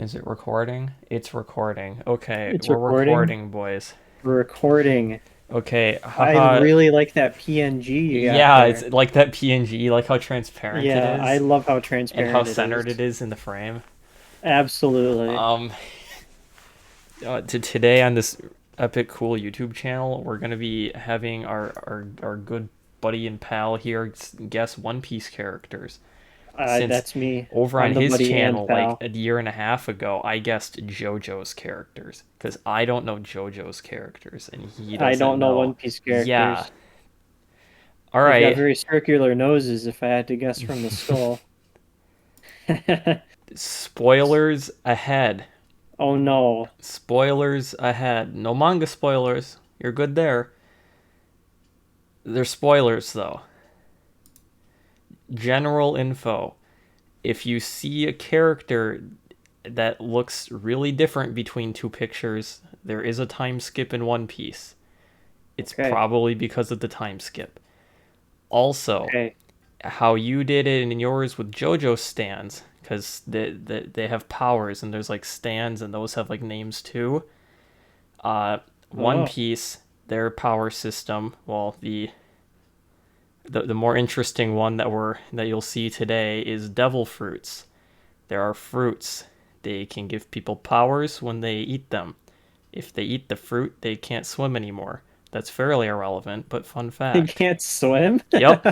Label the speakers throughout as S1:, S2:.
S1: Is it recording? It's recording. Okay,
S2: It's
S1: we're
S2: recording.
S1: recording, boys.
S2: We're recording.
S1: Okay,
S2: I
S1: haha.
S2: really like that PNG you got
S1: Yeah, it's
S2: there.
S1: like that PNG, like how transparent it
S2: Yeah, I
S1: is
S2: love how
S1: and how
S2: transparent it is.
S1: centered it is in the frame.
S2: Absolutely.
S1: Um, today on this epic cool YouTube channel, we're gonna be having our good buddy and pal here guess One Piece characters. Since
S2: That's me.
S1: over on
S2: I'm the
S1: his
S2: buddy and
S1: channel, like
S2: pal.
S1: a year and a half ago, I guessed JoJo's characters because I don't know JoJo's characters and he
S2: I
S1: doesn't
S2: don't know
S1: know.
S2: One Piece
S1: Yeah.
S2: characters.
S1: All
S2: They've got
S1: right.
S2: very circular noses if I had to guess from the skull.
S1: Spoilers ahead.
S2: Oh no.
S1: Spoilers ahead. No manga spoilers. You're good there. They're spoilers though. General info. If you see a character that looks really different between two pictures, there is a time skip in One Piece. It's
S2: Okay.
S1: probably because of the time skip. Also,
S2: Okay.
S1: how you did it in yours with JoJo stands, because they have powers and there's like stands and those have like names too. Uh, One
S2: Oh.
S1: Piece, their power system, well, the more interesting one that you'll see today is devil fruits. There are fruits. They can give people powers when they eat them. If they eat the fruit, they can't swim anymore. That's fairly irrelevant, but fun
S2: He
S1: fact.
S2: can't swim?
S1: Yep.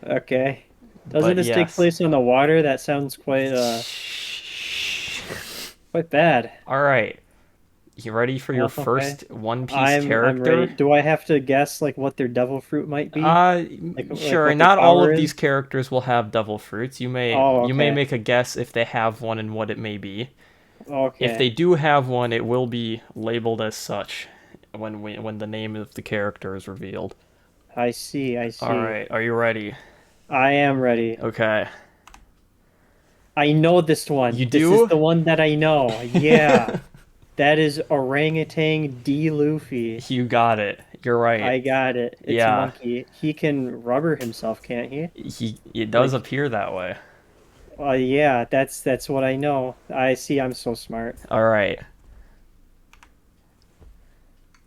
S2: Okay. Doesn't
S1: But
S2: this take
S1: yes.
S2: place on the water? That sounds quite bad.
S1: All right. You ready for your
S2: Well, okay.
S1: first One Piece
S2: I'm ready.
S1: character?
S2: Do I have to guess like what their devil fruit might be?
S1: Uh,
S2: Like
S1: sure.
S2: what their
S1: Not all
S2: power
S1: of these
S2: is?
S1: characters will have devil fruits.
S2: Oh,
S1: You may
S2: okay.
S1: make a guess if they have one and what it may be. If they
S2: Okay.
S1: do have one, it will be labeled as such when the name of the character is revealed.
S2: I see. I
S1: All
S2: see.
S1: right, are you ready?
S2: I am ready.
S1: Okay.
S2: I know this
S1: You
S2: one. This is
S1: do?
S2: the one that I know. Yeah. That is Orangutan D. Luffy.
S1: You got it. You're right.
S2: I got it. It's
S1: Yeah.
S2: Monkey. He can rubber himself, can't he?
S1: It does
S2: Like,
S1: appear that way.
S2: yeah, that's what I know. I see. I'm so smart.
S1: All right.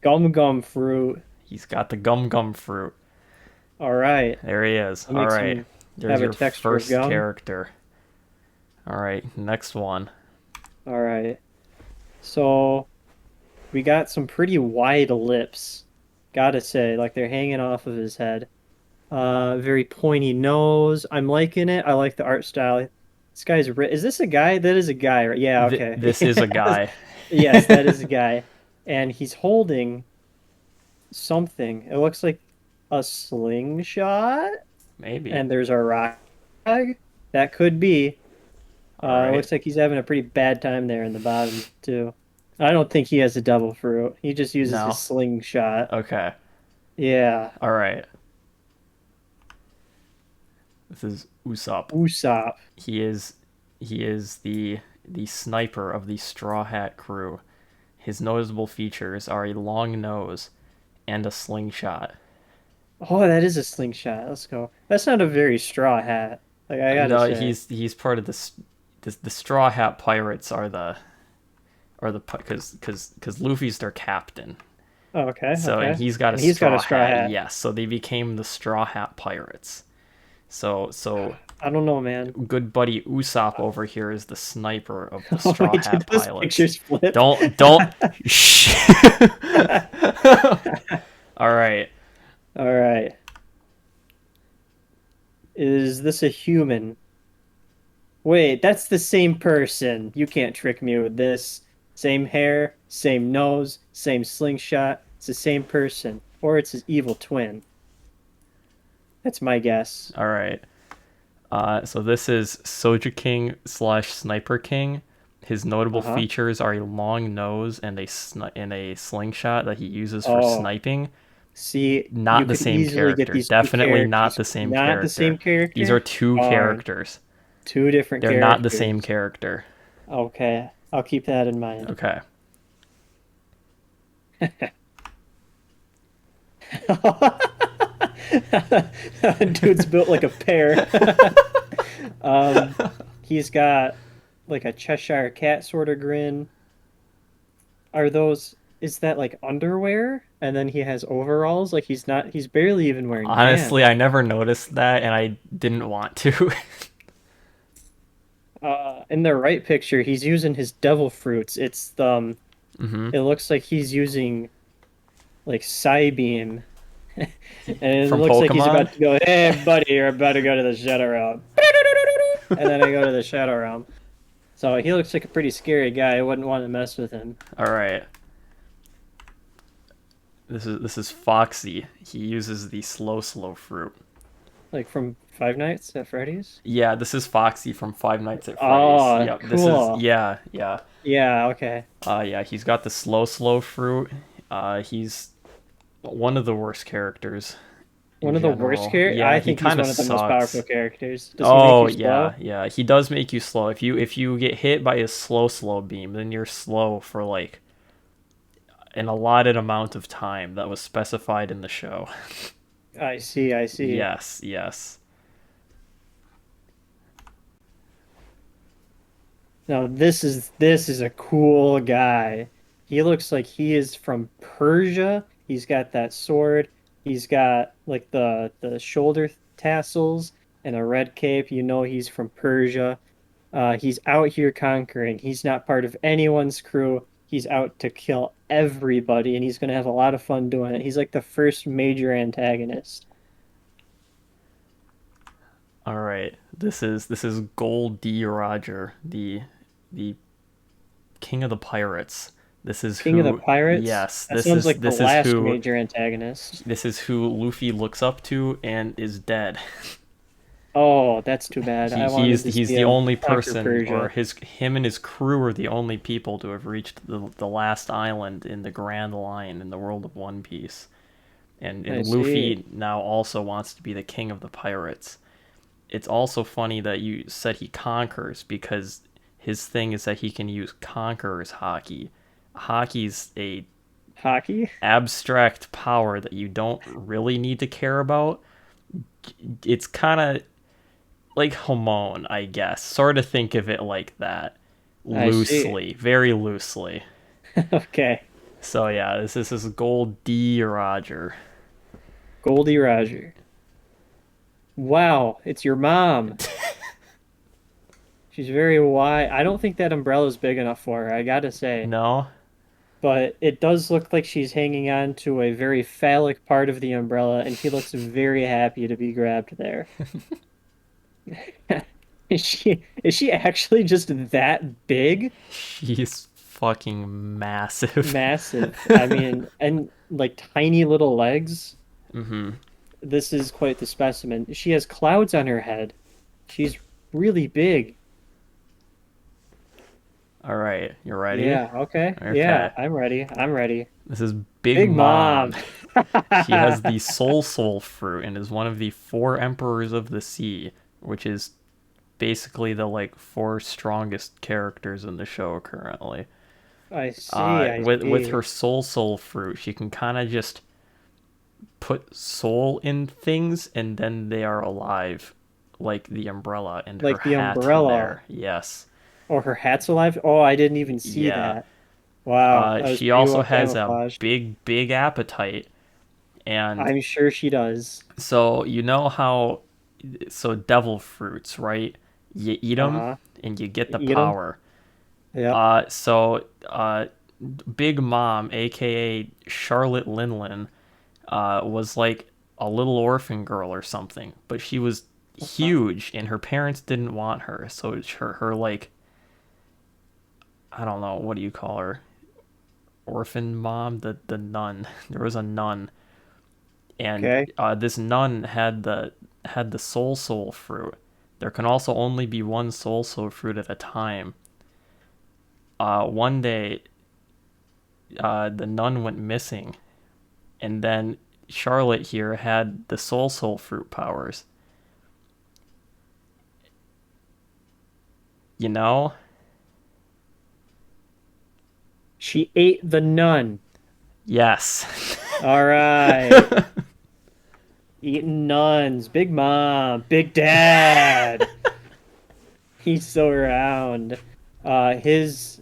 S2: Gum gum fruit.
S1: He's got the gum gum fruit.
S2: All right.
S1: There he is.
S2: That
S1: All
S2: makes
S1: right.
S2: him
S1: There's
S2: have a
S1: your
S2: texture of
S1: first
S2: gum.
S1: character. All right, next one.
S2: All right. So we got some pretty wide lips. Gotta say, like they're hanging off of his head. Very pointy nose. I'm liking it. I like the art style. This guy's is this a guy? That is a guy, right? Yeah, okay.
S1: This is a guy.
S2: Yes, that is a guy. And he's holding something. It looks like a slingshot,
S1: Maybe.
S2: and there's a rock. That could be.
S1: All right.
S2: Looks like he's having a pretty bad time there in the bottom too. I don't think he has a devil fruit. He just uses his
S1: No.
S2: slingshot.
S1: Okay.
S2: Yeah.
S1: All right. This is Usopp.
S2: Usopp.
S1: He is the sniper of the Straw Hat crew. His noticeable features are a long nose and a slingshot.
S2: Oh, that is a slingshot. Let's go. That's not a very straw hat. Like I gotta
S1: No,
S2: say.
S1: he's part of the Straw Hat Pirates are the because Luffy's their captain.
S2: Oh, okay,
S1: So and
S2: okay.
S1: he's got a
S2: And he's got a
S1: straw
S2: straw
S1: hat.
S2: hat.
S1: Yes, so they became the Straw Hat Pirates. So
S2: I don't know, man.
S1: good buddy Usopp over here is the sniper of the
S2: Oh
S1: Straw
S2: wait, did
S1: Hat
S2: those
S1: pilots.
S2: pictures flip?
S1: Don't shh. All right.
S2: All right. Is this a human? Wait, that's the same person. You can't trick me with this. Same hair, same nose, same slingshot. It's the same person. Or it's his evil twin. That's my guess.
S1: All right. So this is Soju King slash Sniper King. His notable
S2: Uh-huh.
S1: features are a long nose and a slingshot that he uses for
S2: Oh,
S1: sniping.
S2: see, you
S1: Not the
S2: could
S1: same
S2: easily get
S1: character.
S2: these two
S1: Definitely not
S2: characters.
S1: the same
S2: Not the same
S1: character. These are
S2: character?
S1: two
S2: Darn.
S1: characters.
S2: Two different
S1: They're not the same
S2: characters.
S1: character.
S2: Okay, I'll keep that in mind.
S1: Okay.
S2: Dude's built like a pear. Um, he's got like a Cheshire cat sort of grin. Are those, is that like underwear? And then he has overalls? Like he's barely even wearing
S1: Honestly,
S2: pants.
S1: I never noticed that, and I didn't want to.
S2: In the right picture, he's using his devil fruits.
S1: Hmm.
S2: It looks like he's using like Psybeam. And it
S1: From
S2: looks like he's
S1: Pokemon.
S2: about to go, hey buddy, you're about to go to the Shadow Realm. And then I go to the Shadow Realm. So he looks like a pretty scary guy. I wouldn't want to mess with him.
S1: All right. This is Foxy. He uses the slow fruit.
S2: Like from Five Nights at Freddy's?
S1: Yeah, this is Foxy from Five Nights at Freddy's.
S2: Oh,
S1: Yep, this is
S2: cool.
S1: yeah.
S2: Yeah, okay.
S1: Yeah, he's got the slow fruit. He's one of the worst characters in
S2: One of the worst
S1: general.
S2: characters.
S1: Yeah,
S2: I
S1: he
S2: think he's
S1: kind of
S2: one of the most powerful
S1: sucks.
S2: characters. Does he make
S1: Oh
S2: you slow?
S1: yeah. He does make you slow. If you get hit by his slow beam, then you're slow for like an allotted amount of time that was specified in the show.
S2: I see, I see.
S1: Yes.
S2: Now this is a cool guy. He looks like he is from Persia. He's got that sword. He's got like the shoulder tassels and a red cape. You know he's from Persia. He's out here conquering. He's not part of anyone's crew. He's out to kill everybody, and he's gonna have a lot of fun doing it. He's like the first major antagonist.
S1: All right. This is Gold D. Roger, the king of the pirates. This is
S2: King of the
S1: who.
S2: Pirates?
S1: Yes,
S2: That sounds like the
S1: this is
S2: last
S1: who
S2: major antagonist.
S1: this is who Luffy looks up to and is dead.
S2: Oh, that's too bad.
S1: He
S2: I wanted
S1: he's
S2: to
S1: he's
S2: see
S1: the
S2: him
S1: only
S2: conquer
S1: person, or
S2: Persia.
S1: him and his crew are the only people to have reached the last island in the Grand Line in the world of One Piece.
S2: I
S1: And
S2: see.
S1: Luffy now also wants to be the king of the pirates. It's also funny that you said he conquers, because his thing is that he can use conqueror's haki. Haki's a
S2: Hockey?
S1: abstract power that you don't really need to care about. It's kind of like Homon, I guess. Sort of think of it like that.
S2: I see.
S1: Loosely, very loosely.
S2: Okay.
S1: So yeah, this is Gold D. Roger.
S2: Goldie Roger. Wow, it's your mom. She's very wide. I don't think that umbrella's big enough for her, I gotta say.
S1: No?
S2: But it does look like she's hanging on to a very phallic part of the umbrella, and he looks very happy to be grabbed there. Is she actually just that big?
S1: She's fucking massive.
S2: Massive. I mean, and like tiny little legs.
S1: Hmm.
S2: This is quite the specimen. She has clouds on her head. She's really big.
S1: All right, you ready?
S2: Yeah, okay.
S1: Okay.
S2: Yeah, I'm ready. I'm ready.
S1: This is Big
S2: Big
S1: Mom.
S2: Mom.
S1: She has the Soul fruit and is one of the four emperors of the sea, which is basically the like four strongest characters in the show currently.
S2: I see, I
S1: With
S2: see.
S1: her soul fruit, she can kind of just put soul in things and then they are alive, like the umbrella and her
S2: Like the
S1: hat
S2: umbrella.
S1: there. Yes.
S2: Oh, her hat's alive? Oh, I didn't even see
S1: Yeah.
S2: that. Wow, that was
S1: She
S2: pretty
S1: also
S2: well
S1: has a
S2: camouflaged.
S1: big appetite, and
S2: I'm sure she does.
S1: so you know how, so devil fruits, right? You eat them
S2: Uh-huh.
S1: and you get the
S2: Eat them?
S1: power.
S2: Yep.
S1: So Big Mom, aka Charlotte Linlin, was like a little orphan girl or something, but she was
S2: Uh-huh.
S1: huge and her parents didn't want her. So it's her like, I don't know, what do you call her? Orphan mom, the nun. There was a nun, and
S2: Okay.
S1: this nun had the soul fruit. There can also only be one soul fruit at a time. One day, the nun went missing, and then Charlotte here had the soul fruit powers. You know?
S2: She ate the nun.
S1: Yes.
S2: All right. Eating nuns. Big Mom. Big Dad. He's so round. He's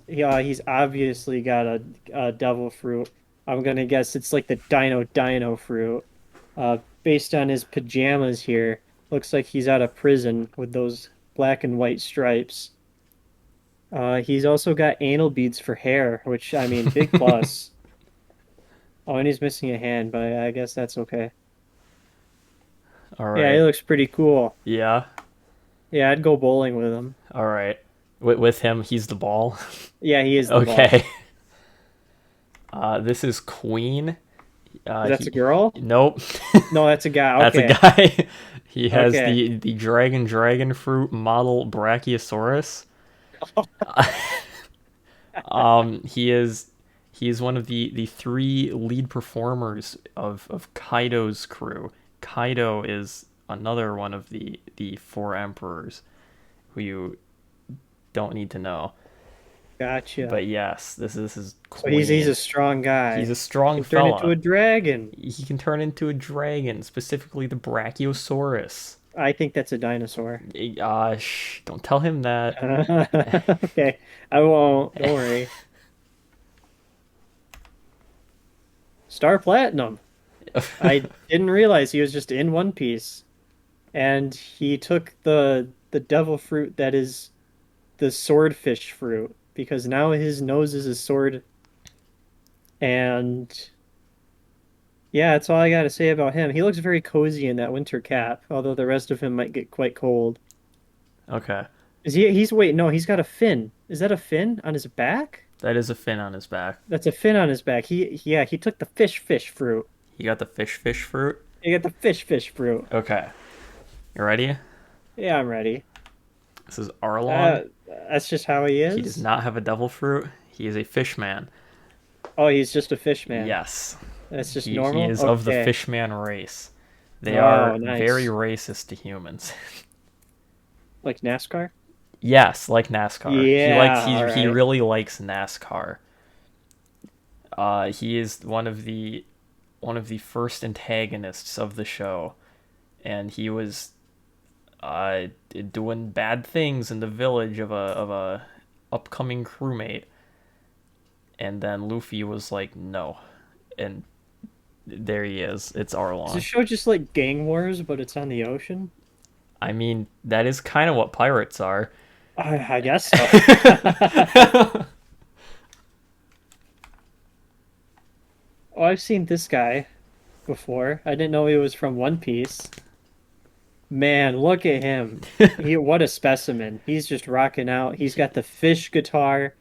S2: obviously got a devil fruit. I'm gonna guess it's like the Dino fruit. Based on his pajamas here, looks like he's out of prison with those black and white stripes. He's also got anal beads for hair, which I mean, big plus. Oh, and he's missing a hand, but I guess that's okay.
S1: All
S2: Yeah, he
S1: right.
S2: looks pretty cool.
S1: Yeah.
S2: Yeah, I'd go bowling with him.
S1: All right. With him, he's the ball.
S2: Yeah, he is the ball.
S1: Okay. This is Queen.
S2: That's a
S1: He
S2: Girl?
S1: Nope.
S2: No, that's a guy.
S1: That's a
S2: Okay.
S1: guy. He has
S2: Okay.
S1: the dragon fruit model Brachiosaurus. He is one of the three lead performers of Kaido's crew. Kaido is another one of the four emperors who you don't need to know.
S2: Gotcha.
S1: But yes, this is
S2: So he's
S1: Queen.
S2: a strong
S1: He's
S2: guy.
S1: a
S2: He
S1: strong
S2: can turn into
S1: fella.
S2: a dragon.
S1: He can turn into a dragon, specifically the Brachiosaurus.
S2: I think that's a dinosaur.
S1: Don't tell him that.
S2: Okay. I won't. Don't worry. Star Platinum. I didn't realize he was just in One Piece. And he took the devil fruit that is the swordfish fruit because now his nose is a sword. And yeah, that's all I got to say about him. He looks very cozy in that winter cap, although the rest of him might get quite cold.
S1: Okay,
S2: Is he's wait, no, he's got a fin. Is that a fin on his back?
S1: that is a fin on his back.
S2: That's a fin on his back. Yeah, he took the fish fruit.
S1: He got the fish fruit.
S2: He got the fish fruit.
S1: Okay, you ready?
S2: Yeah, I'm ready.
S1: This is Arlong.
S2: That's just how he
S1: He does
S2: is.
S1: not have a devil fruit. He is a fish man.
S2: Oh, he's just a fish man.
S1: Yes,
S2: That's just
S1: he
S2: normal.
S1: is of the
S2: Okay.
S1: fishman race. They
S2: Oh,
S1: are very
S2: nice.
S1: racist to humans.
S2: Like NASCAR?
S1: Yes, like NASCAR.
S2: Yeah, all
S1: He
S2: right.
S1: really likes NASCAR. He is one of the first antagonists of the show, and he was uh, doing bad things in the village of a upcoming crewmate, and then Luffy was like, no, and there he is. It's
S2: Is the
S1: Arlong.
S2: show just like gang wars, but it's on the ocean?
S1: I mean, that is kind of what pirates are.
S2: I guess so. Oh, I've seen this guy before. I didn't know he was from One Piece. Man, look at him. What a specimen. He's just rocking out. He's got the fish guitar.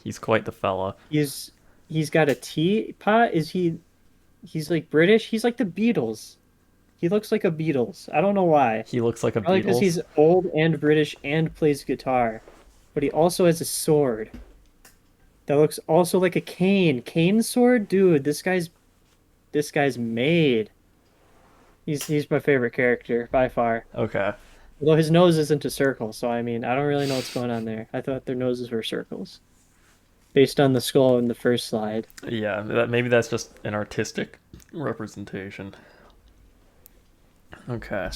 S1: He's quite the fella.
S2: He's he's got a teapot. He's like British? He's like the Beatles. He looks like a Beatles. I don't know why.
S1: He looks like a
S2: Probably because
S1: Beatles.
S2: he's old and British and plays guitar. But he also has a sword that looks also like a cane. Cane sword? Dude, this guy's made. He's my favorite character by far.
S1: Okay.
S2: Although his nose isn't a circle, so I mean, I don't really know what's going on there. I thought their noses were circles based on the skull in the first slide.
S1: Yeah, maybe that's just an artistic representation. Okay.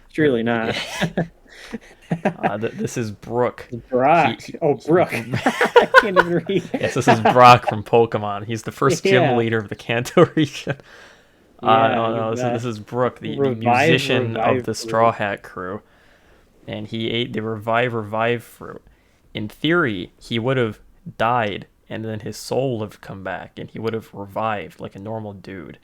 S2: It's really not.
S1: This is Brook. He,
S2: Brock.
S1: he,
S2: Oh, Brook.
S1: he
S2: I can't even read.
S1: Yes, this is Brock from Pokemon. He's the first gym
S2: Yeah.
S1: leader of the Kanto region.
S2: Yeah,
S1: No,
S2: you
S1: no,
S2: bet.
S1: this is Brook, the
S2: Revive,
S1: musician of
S2: revive
S1: the Straw
S2: fruit.
S1: Hat crew, and he ate the revive fruit. In theory, he would have died, and then his soul would have come back, and he would have revived like a normal dude.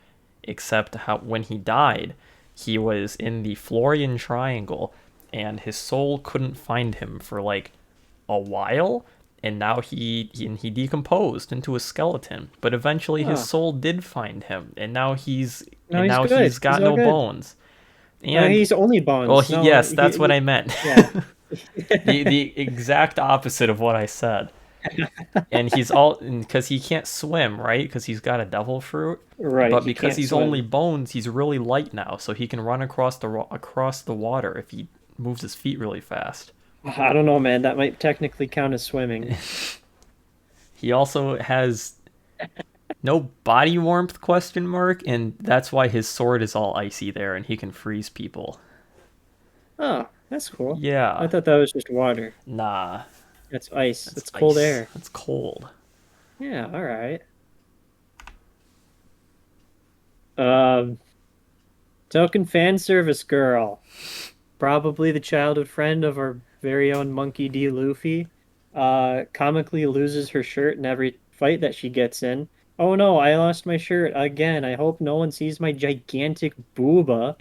S1: Except how when he died, he was in the Florian Triangle, and his soul couldn't find him for like a while, and now he decomposed into a skeleton. But eventually, his
S2: Oh,
S1: soul did find him, and
S2: no, he's
S1: now
S2: good.
S1: he's
S2: He's
S1: got
S2: all
S1: no
S2: good.
S1: bones.
S2: No,
S1: And
S2: he's only
S1: well,
S2: bones. No,
S1: yes, that's what I meant.
S2: yeah.
S1: The exact opposite of what I said. And he's all because he can't swim, right? Because he's got a devil fruit.
S2: Right,
S1: But
S2: he
S1: because
S2: can't
S1: he's only
S2: swim.
S1: bones, he's really light now, so he can run across the water if he moves his feet really fast.
S2: I don't know, man. That might technically count as swimming.
S1: He also has no body warmth question mark, and that's why his sword is all icy there, and he can freeze people.
S2: Oh, that's cool. I
S1: Yeah,
S2: thought that was just water.
S1: nah.
S2: That's ice.
S1: That's
S2: That's cold
S1: ice.
S2: air.
S1: That's cold.
S2: Yeah, all right. Um, Token fan service girl. Probably the childhood friend of our very own Monkey D. Luffy. Comically loses her shirt in every fight that she gets in. Oh no, I lost my shirt again. I hope no one sees my gigantic booba.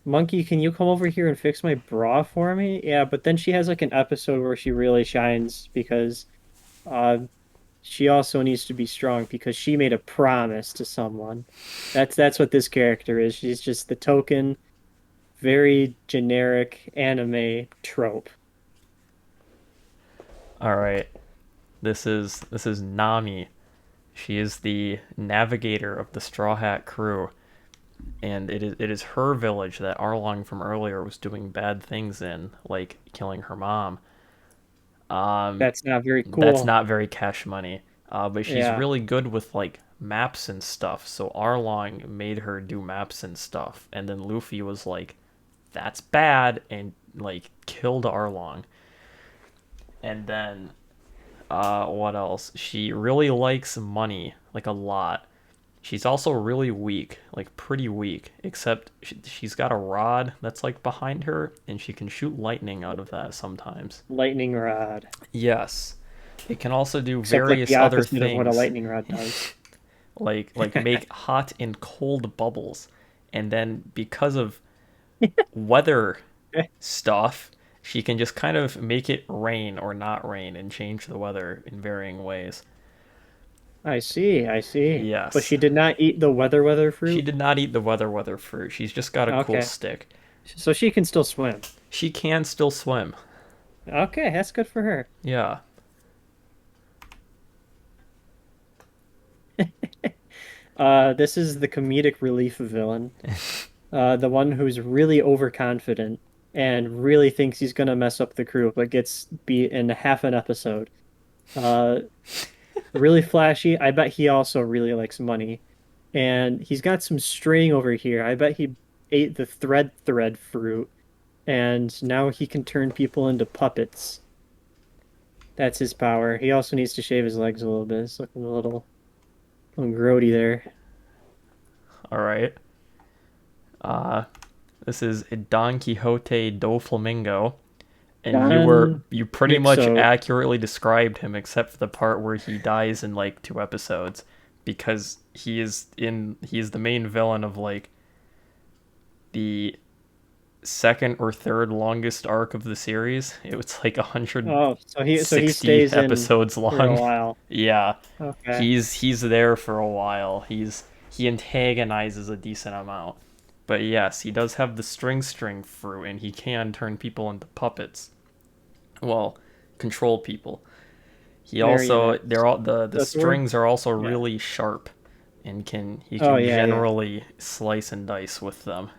S2: Monkey, can you come over here and fix my bra for me? Yeah, but then she has like an episode where she really shines because uh she also needs to be strong because she made a promise to someone. That's what this character is. She's just the token, very generic anime trope.
S1: All right. This is Nami. She is the navigator of the Straw Hat crew, and it is her village that Arlong from earlier was doing bad things in, like killing her mom. Um,
S2: That's not very
S1: that's
S2: cool.
S1: not very cash money. But she's
S2: Yeah,
S1: really good with like maps and stuff. So Arlong made her do maps and stuff, and then Luffy was like, "That's bad," and like killed Arlong. And then what else? She really likes money, like a lot. She's also really weak, like pretty weak, except she's got a rod that's like behind her, and she can shoot lightning out of that sometimes.
S2: lightning rod.
S1: Yes. It can also do
S2: Except like the
S1: various other
S2: opposite of what a
S1: things,
S2: lightning rod does.
S1: like make hot and cold bubbles. And then because of weather stuff, she can just kind of make it rain or not rain and change the weather in varying ways.
S2: I see, I see. But
S1: Yes.
S2: she did not eat the weather
S1: She
S2: fruit.
S1: did not eat the weather fruit. She's just got a cool
S2: Okay.
S1: stick.
S2: So she can still swim.
S1: She can still swim.
S2: Okay, that's good for her.
S1: Yeah.
S2: This is the comedic relief villain. The one who's really overconfident and really thinks he's gonna mess up the crew, but gets beat in half an episode. Uh, really flashy. I bet he also really likes money. And he's got some string over here. I bet he ate the thread fruit, and now he can turn people into puppets. That's his power. He also needs to shave his legs a little bit. It's looking little grody there.
S1: All right. Uh, this is Don Quixote do Flamingo, and
S2: Don
S1: you pretty much
S2: Mixo.
S1: accurately described him, except for the part where he dies in like 2 episodes, because he is the main villain of like the second or third longest arc of the series. It was like
S2: Oh, so he
S1: 160
S2: stays in
S1: episodes
S2: for a
S1: long.
S2: while.
S1: Yeah,
S2: Okay.
S1: he's there for a while. He antagonizes a decent amount. But yes, he does have the string fruit, and he can turn people into puppets. Well, control people. He
S2: Very
S1: also
S2: nice.
S1: they're all the
S2: That's the word?
S1: strings are also
S2: Yeah.
S1: really sharp, and he
S2: Oh
S1: can
S2: yeah, yeah.
S1: generally slice and dice with them.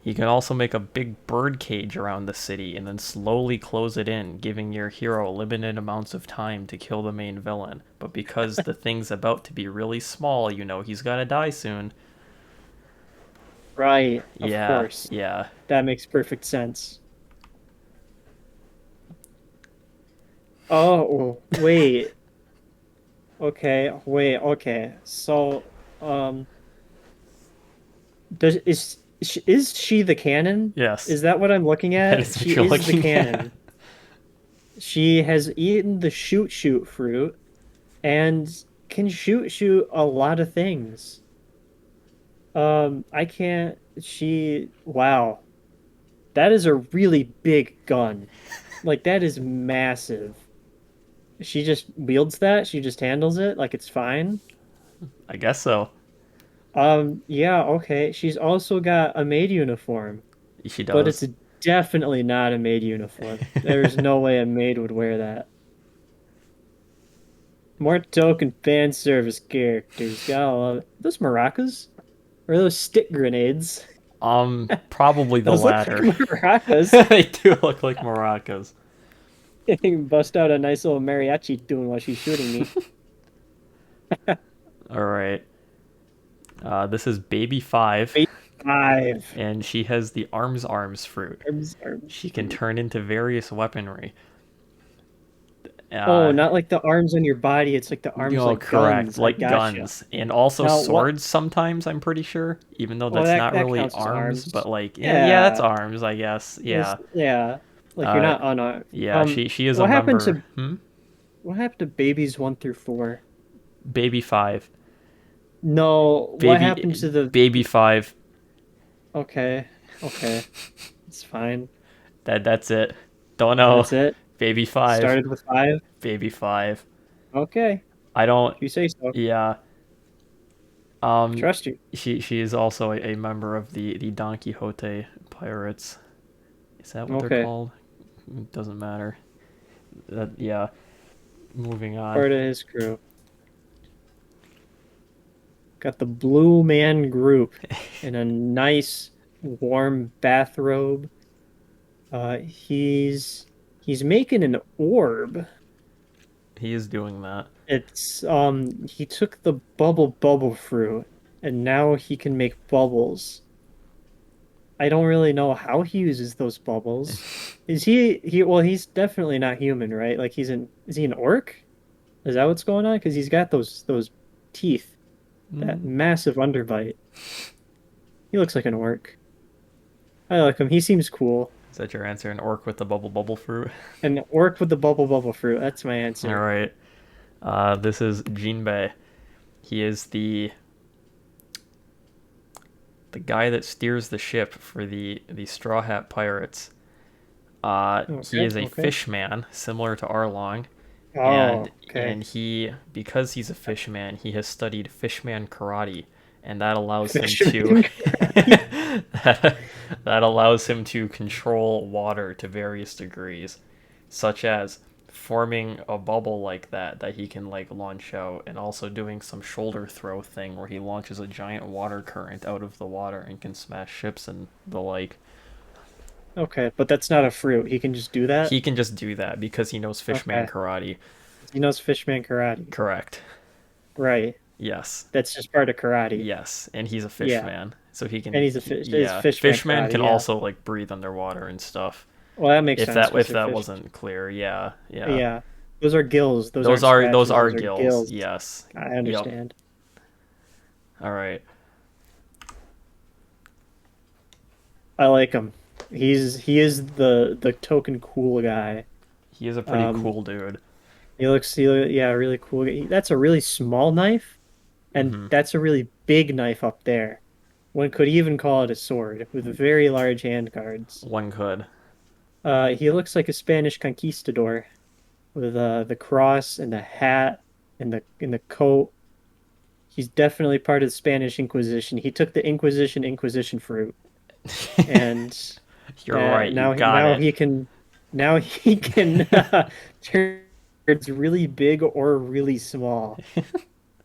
S1: He can also make a big bird cage around the city and then slowly close it in, giving your hero limited amounts of time to kill the main villain. But because the thing's about to be really small, you know he's gotta die soon.
S2: Right, of
S1: Yeah,
S2: course.
S1: yeah.
S2: That makes perfect sense. Oh, wait. Okay, wait, okay. So, um, is she the canon?
S1: Yes.
S2: Is that what I'm looking
S1: That
S2: at?
S1: is what
S2: She
S1: you're
S2: is the
S1: looking at.
S2: canon. She has eaten the shoot fruit and can shoot a lot of things. I can't. Wow. That is a really big gun. Like that is massive. She just wields that. She just handles it like it's fine.
S1: I guess so.
S2: Yeah, okay. She's also got a maid uniform,
S1: She
S2: but it's
S1: does.
S2: definitely not a maid uniform. There's no way a maid would wear that. More token fan service characters. Gotta love it. Those maracas? Or those stick grenades?
S1: Probably the
S2: Those look like
S1: latter.
S2: maracas.
S1: They do look like maracas.
S2: You can bust out a nice little mariachi tune while she's shooting me.
S1: All right. This is Baby 5.
S2: 5
S1: and she has the arms fruit.
S2: arms.
S1: She can turn into various weaponry.
S2: Oh,
S1: Uh,
S2: not like the arms on your body. It's like the arms
S1: no,
S2: like
S1: correct,
S2: guns. I
S1: like
S2: gotcha.
S1: guns, and also
S2: Now what?
S1: swords sometimes. I'm pretty sure, even though
S2: Oh,
S1: that's not
S2: that
S1: really
S2: counts as
S1: arms, but
S2: arms.
S1: like, yeah, that's
S2: Yeah.
S1: arms, I guess.
S2: Yes,
S1: Yeah,
S2: yeah. Like you're
S1: uh,
S2: not unarmed.
S1: yeah. She is a
S2: What happened
S1: member.
S2: to what happened to babies 1 through 4?
S1: Baby five,
S2: No, what happened
S1: baby,
S2: to the
S1: baby five.
S2: okay, okay. It's fine.
S1: That's it. Don't know.
S2: That's it.
S1: Baby five,
S2: Started with 5.
S1: baby five.
S2: Okay.
S1: I don't.
S2: If you say so.
S1: Yeah. Um,
S2: Trust you.
S1: she is also a member of the Don Quixote pirates. Is that what they're
S2: Okay.
S1: called? It doesn't matter. Yeah. Moving on.
S2: Part of his crew. Got the Blue Man Group in a nice warm bathrobe. He's making an orb.
S1: He is doing that.
S2: It's he took the bubble fruit and now he can make bubbles. I don't really know how he uses those bubbles. Is he well he's definitely not human, right? Like is he an orc? Is that what's going on? Because he's got those teeth, that
S1: Mm,
S2: massive underbite. He looks like an orc. I like him. He seems cool.
S1: is that your answer? An orc with the bubble fruit?
S2: An orc with the bubble fruit. That's my
S1: All
S2: answer.
S1: right. This is Jinbei. He is the guy that steers the ship for the Straw Hat Pirates. He
S2: Okay,
S1: is a
S2: okay.
S1: fishman, similar to Arlong, and
S2: Oh, okay.
S1: he because he's a fishman, he has studied fishman karate, and that allows him to
S2: Fisherman karate.
S1: that, that allows him to control water to various degrees, such as forming a bubble like that he can like launch out, and also doing some shoulder throw thing where he launches a giant water current out of the water and can smash ships and the like.
S2: Okay, but that's not a fruit. He can just do that?
S1: He can just do that because he knows fishman
S2: Okay.
S1: karate.
S2: He knows fishman karate.
S1: Correct.
S2: Right.
S1: Yes.
S2: That's just part of karate.
S1: Yes, and he's a
S2: Yeah.
S1: fishman, so he
S2: And
S1: can.
S2: he's a fish. He's
S1: Yeah,
S2: fishman
S1: fishman
S2: karate.
S1: can
S2: Yeah.
S1: also like breathe underwater and stuff.
S2: Well, that makes sense
S1: If
S2: because they're
S1: that
S2: fish.
S1: wasn't clear, yeah, yeah.
S2: Yeah. Those are gills. Those aren't
S1: Those
S2: scratches.
S1: are
S2: Those are
S1: gills.
S2: gills.
S1: Yes.
S2: I
S1: Yep.
S2: understand.
S1: All right.
S2: I like him. He is the token cool guy.
S1: He is a pretty
S2: Um,
S1: cool dude.
S2: yeah, really cool. That's a really small knife, and
S1: Hmm.
S2: that's a really big knife up there. One could even call it a sword with very large hand guards.
S1: One could.
S2: He looks like a Spanish conquistador with the cross and the hat and the coat. He's definitely part of the Spanish Inquisition. He took the Inquisition fruit, and
S1: You're right. You got
S2: now
S1: it.
S2: he can turn it's really big or really small,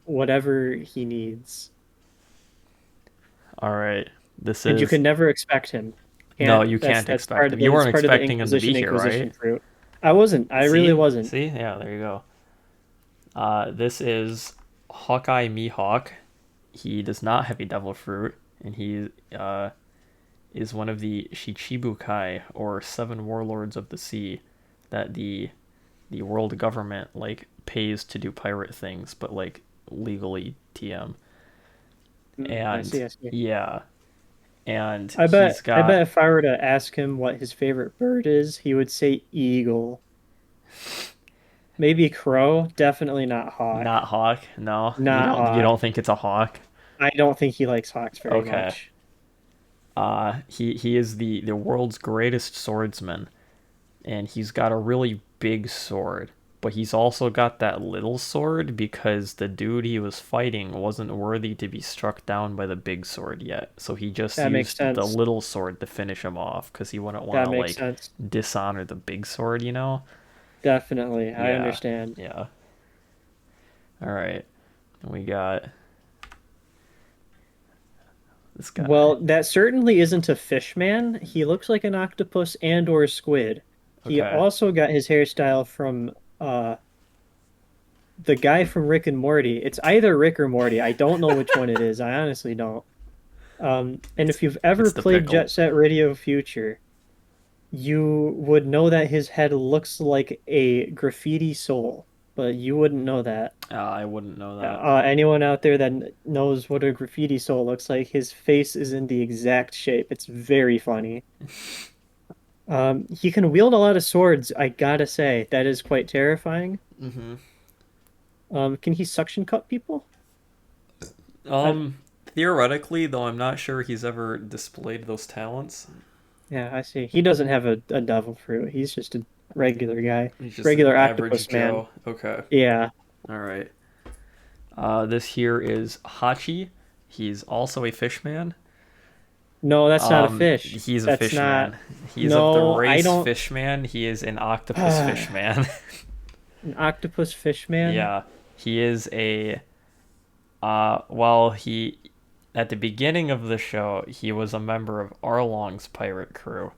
S2: whatever he needs.
S1: All right. This
S2: And you
S1: is
S2: can never expect him.
S1: no.
S2: Can't
S1: You can't
S2: that's
S1: expect
S2: part of
S1: him. You weren't
S2: that's part of the
S1: expecting him to be here,
S2: Inquisition
S1: right?
S2: fruit. I wasn't. I really
S1: See,
S2: wasn't.
S1: see, yeah. There you go. This is Hawkeye Mihawk. He does not have a devil fruit, and he is one of the Shichibukai, or seven warlords of the sea, that the world government like pays to do pirate things, but like legally TM.
S2: I
S1: And
S2: see. I see.
S1: yeah, and he's
S2: I bet
S1: got
S2: if I were to ask him what his favorite bird is, he would say eagle. Maybe crow, definitely not hawk.
S1: not hawk. No,
S2: Not
S1: you
S2: hawk.
S1: don't think it's a hawk?
S2: I don't think he likes hawks very
S1: Okay.
S2: much.
S1: He is the world's greatest swordsman, and he's got a really big sword, but he's also got that little sword because the dude he was fighting wasn't worthy to be struck down by the big sword yet. So he just
S2: That makes
S1: used the
S2: sense.
S1: little sword to finish him off because he wouldn't want
S2: That
S1: to
S2: makes
S1: like
S2: sense.
S1: dishonor the big sword, you know?
S2: Definitely. I
S1: Yeah,
S2: understand.
S1: yeah. All right, we got this guy.
S2: Well, that certainly isn't a fish man. He looks like an octopus and or a squid. He
S1: Okay,
S2: also got his hairstyle from the guy from Rick and Morty. It's either Rick or Morty. I don't know which one it is. I honestly don't. And
S1: It's
S2: if you've ever
S1: it's the
S2: played Jet
S1: pickle.
S2: Set Radio Future, you would know that his head looks like a graffiti soul, but you wouldn't know that.
S1: I wouldn't know that.
S2: Anyone out there that knows what a graffiti soul looks like, his face is in the exact shape. It's very funny. He can wield a lot of swords, I gotta say. That is quite terrifying.
S1: Hmm.
S2: Can he suction cup people? I,
S1: Um, Theoretically, though, I'm not sure he's ever displayed those talents.
S2: yeah, I see. He doesn't have a devil fruit. He's just a regular guy,
S1: He's just an
S2: regular
S1: average
S2: octopus man.
S1: Joe. Okay.
S2: Yeah.
S1: All right. This here is Hachi. He's also a fishman.
S2: No, that's not a fish.
S1: He's a
S2: That's not.
S1: fishman. He's of the
S2: No, I
S1: race
S2: don't.
S1: fishman. He is an octopus
S2: An
S1: fishman.
S2: octopus fish man?
S1: Yeah, he is a. Well, he at the beginning of the show, he was a member of Arlong's pirate crew,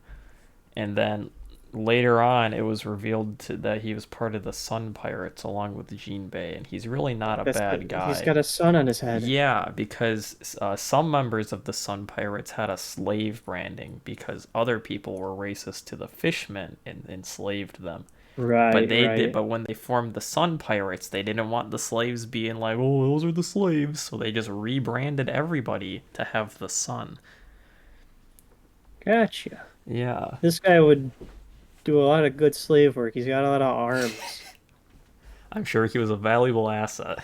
S1: and then later on, it was revealed that he was part of the Sun Pirates along with Jean Bay, and he's really not a bad
S2: He's
S1: guy.
S2: got a sun on his head.
S1: Yeah, because some members of the Sun Pirates had a slave branding because other people were racist to the fishmen and enslaved them. But
S2: Right,
S1: they did.
S2: right.
S1: But when they formed the Sun Pirates, they didn't want the slaves being like, "Oh, those are the slaves." So they just rebranded everybody to have the Sun.
S2: Gotcha.
S1: Yeah,
S2: This guy would do a lot of good slave work. He's got a lot of arms.
S1: I'm sure he was a valuable asset.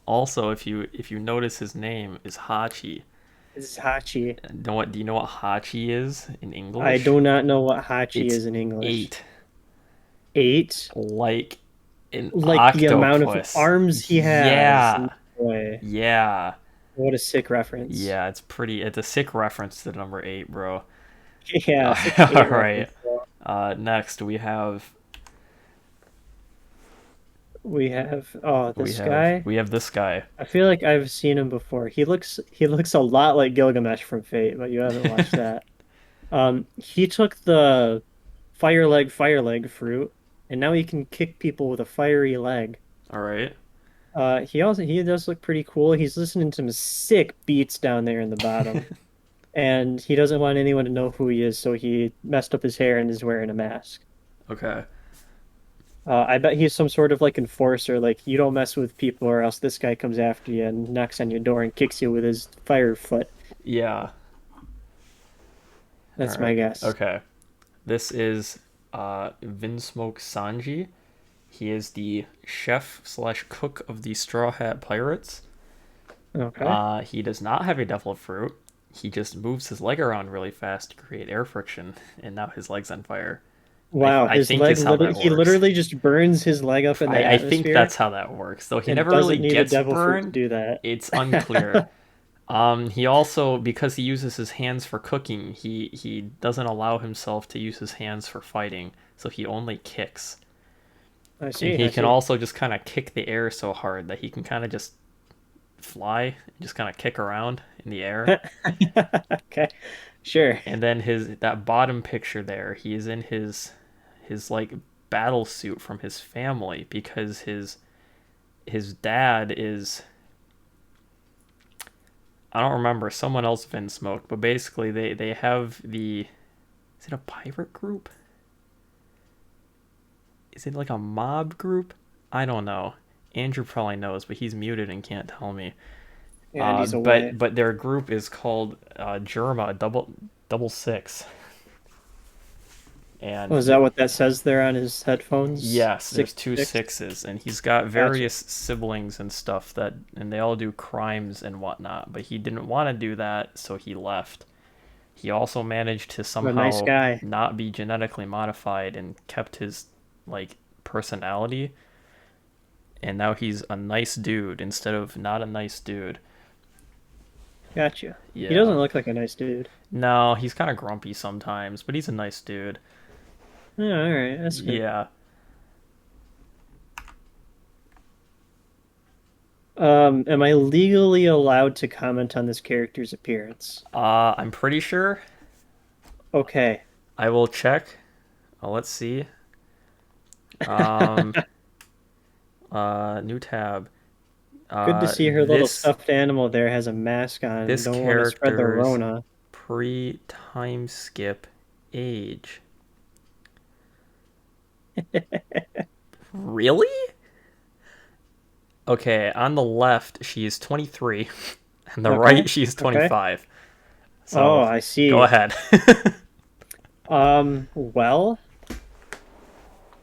S1: Also, if you notice, his name is Hachi.
S2: This is Hachi.
S1: Do you know what Hachi is in
S2: I
S1: English?
S2: do not know what Hachi
S1: It's
S2: is in English.
S1: eight,
S2: Eight?
S1: like an
S2: Like the amount of
S1: octopus.
S2: arms he has.
S1: Yeah,
S2: Boy,
S1: yeah,
S2: what a sick reference.
S1: yeah. It's a sick reference to number eight, bro.
S2: Yeah, sick
S1: All
S2: eight
S1: right.
S2: reference. Bro.
S1: Next we have
S2: This guy.
S1: we have this guy.
S2: I feel like I've seen him before. He looks a lot like Gilgamesh from Fate, but you haven't watched that. He took the fire leg fruit, and now he can kick people with a fiery leg.
S1: All right.
S2: He does look pretty cool. He's listening to some sick beats down there in the bottom, and he doesn't want anyone to know who he is, so he messed up his hair and is wearing a mask.
S1: Okay.
S2: I bet he's some sort of like enforcer, like you don't mess with people or else this guy comes after you and knocks on your door and kicks you with his fire foot.
S1: Yeah. All
S2: That's my
S1: right.
S2: guess.
S1: Okay. This is Vinsmoke Sanji. He is the chef slash cook of the Straw Hat Pirates.
S2: Okay.
S1: He does not have a devil fruit. He just moves his leg around really fast to create air friction, and now his leg's on fire.
S2: Wow,
S1: I
S2: his
S1: think
S2: leg
S1: is how
S2: literally
S1: that
S2: he
S1: works.
S2: literally just burns his leg up in the
S1: I think
S2: atmosphere
S1: that's how that works. Though he
S2: and
S1: never really
S2: doesn't need a
S1: gets
S2: devil fruit to
S1: burned.
S2: do that.
S1: It's unclear. He also, because he uses his hands for cooking, he doesn't allow himself to use his hands for fighting, so he only kicks.
S2: I
S1: And
S2: see,
S1: he
S2: I
S1: can
S2: see.
S1: also just kind of kick the air so hard that he can kind of just fly, and just kind of kick around in the air.
S2: Okay. Sure.
S1: And then his that bottom picture there, he is in his like battle suit from his family because his dad is, I don't remember, someone else Vinsmoke, but basically they have the, is it a pirate group? Is it like a mob group? I don't know. Andrew probably knows, but he's muted and can't tell me.
S2: And he's away.
S1: But their group is called Germa double six,
S2: Oh, is
S1: and
S2: that what that says there on his headphones?
S1: yes, there's two
S2: 666?
S1: sixes, and he's got
S2: Gotcha.
S1: various siblings and stuff and they all do crimes and whatnot. But he didn't want to do that, so he left. He also managed to
S2: What a nice
S1: somehow
S2: guy.
S1: not be genetically modified and kept his like personality, and now he's a nice dude instead of not a nice dude.
S2: Gotcha. He
S1: Yeah.
S2: doesn't look like a nice dude.
S1: No, he's kind of grumpy sometimes, but he's a nice dude.
S2: Yeah, all right, that's good.
S1: Yeah.
S2: Am I legally allowed to comment on this character's appearance?
S1: I'm pretty sure.
S2: Okay.
S1: I will check. Let's see. Um, new tab.
S2: Good to see her little
S1: This
S2: stuffed animal there has a mask on.
S1: this
S2: Don't want to spread the
S1: character's
S2: Rona.
S1: pre-time skip age. Really? Okay, on the left she's 23, and the
S2: Okay.
S1: right she's
S2: Okay.
S1: 25.
S2: Oh,
S1: So
S2: I
S1: go
S2: see.
S1: ahead.
S2: Well,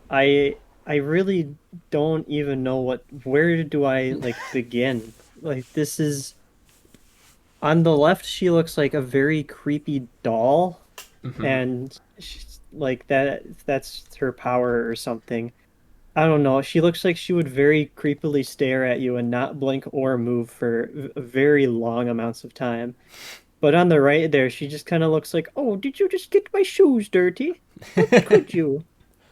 S2: I really don't even know where do I like begin? Like this is on the left she looks like a very creepy doll
S1: Hmm.
S2: and she's like that's her power or something. I don't know. She looks like she would very creepily stare at you and not blink or move for very long amounts of time. But on the right there, she just kind of looks like, "Oh, did you just get my shoes dirty? How could you?"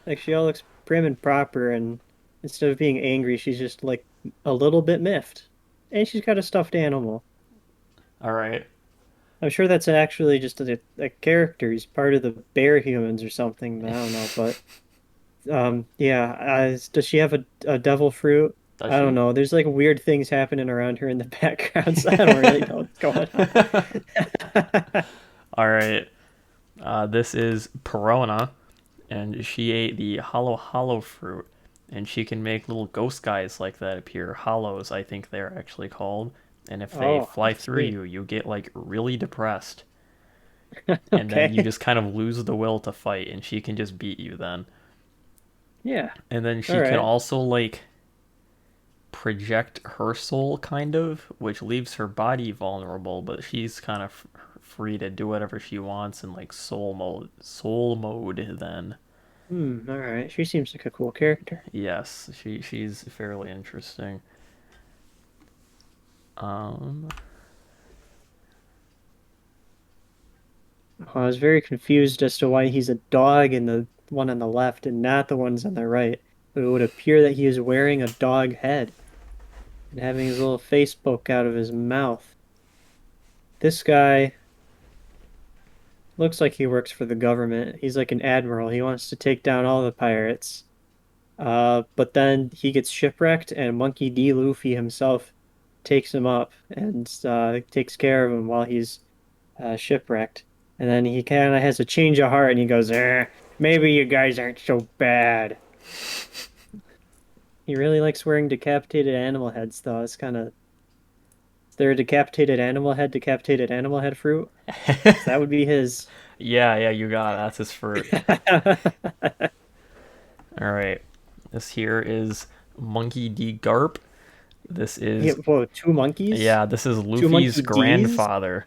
S2: Like she all looks prim and proper, and instead of being angry, she's just like a little bit miffed. And she's got a stuffed animal.
S1: All right.
S2: I'm sure that's actually just a character. He's part of the bear humans or something. I don't know, but yeah. Does she have a devil fruit?
S1: Does
S2: I don't
S1: she?
S2: know. There's like weird things happening around her in the background, so I don't really know what's going on.
S1: All right. This is Pirona, and she ate the hollow fruit, and she can make little ghost guys like that appear. Hollows, I think they're actually called. And if they
S2: Oh, I
S1: fly through
S2: see.
S1: you, you get like really depressed, and then you
S2: Okay.
S1: just kind of lose the will to fight, and she can just beat you then.
S2: Yeah.
S1: And then
S2: All
S1: she can
S2: right.
S1: also like project her soul, kind of, which leaves her body vulnerable, but she's kind of free to do whatever she wants in like soul mode then.
S2: All right. She seems like a cool character.
S1: Yes, she's fairly interesting. Um,
S2: I was very confused as to why he's a dog in the one on the left and not the ones on the right. But it would appear that he is wearing a dog head and having his little face poke out of his mouth. This guy looks like he works for the government. He's like an admiral. He wants to take down all the pirates. But then he gets shipwrecked, and Monkey D. Luffy himself takes him up and takes care of him while he's shipwrecked. And then he kind of has a change of heart and he goes, maybe you guys aren't so bad. He really likes wearing decapitated animal heads, though. It's kind of. Is there a decapitated animal head fruit? That would be his.
S1: yeah, you got it. That's his fruit.
S2: Yeah,
S1: All right, this here is Monkey D. Garp. This is
S2: whoa, two monkeys?
S1: yeah, this is
S2: Two
S1: Luffy's
S2: monkey D's?
S1: grandfather.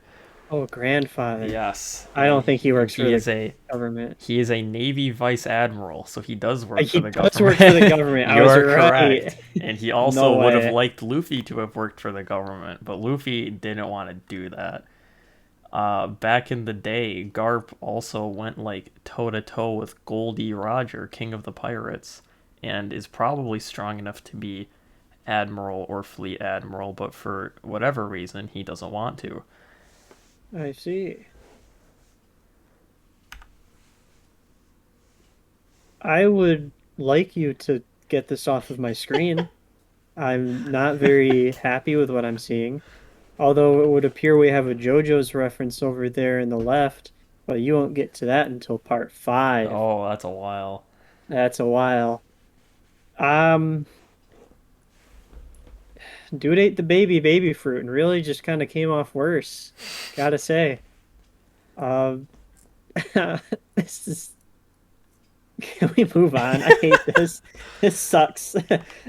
S2: Oh, grandfather.
S1: Yes,
S2: I don't think he works for
S1: he
S2: the
S1: is a
S2: government.
S1: he is a Navy vice admiral, so he does work for
S2: He
S1: the
S2: does work for the
S1: government.
S2: government. I was
S1: You're
S2: right.
S1: correct. And he
S2: No
S1: also would have
S2: way.
S1: liked Luffy to have worked for the government, but Luffy didn't want to do that. Back in the day, Garp also went like toe to toe with Goldie Roger, king of the pirates, and is probably strong enough to be admiral or fleet admiral, but for whatever reason, he doesn't want to.
S2: I see. I would like you to get this off of my screen. I'm not very happy with what I'm seeing. Although it would appear we have a JoJo's reference over there in the left, but you won't get to that until part 5.
S1: Oh, that's a while.
S2: That's a while. Um, Dude ate the baby fruit and really just kind of came off worse. Gotta say. Um, this is. Can we move on? I hate this. This sucks.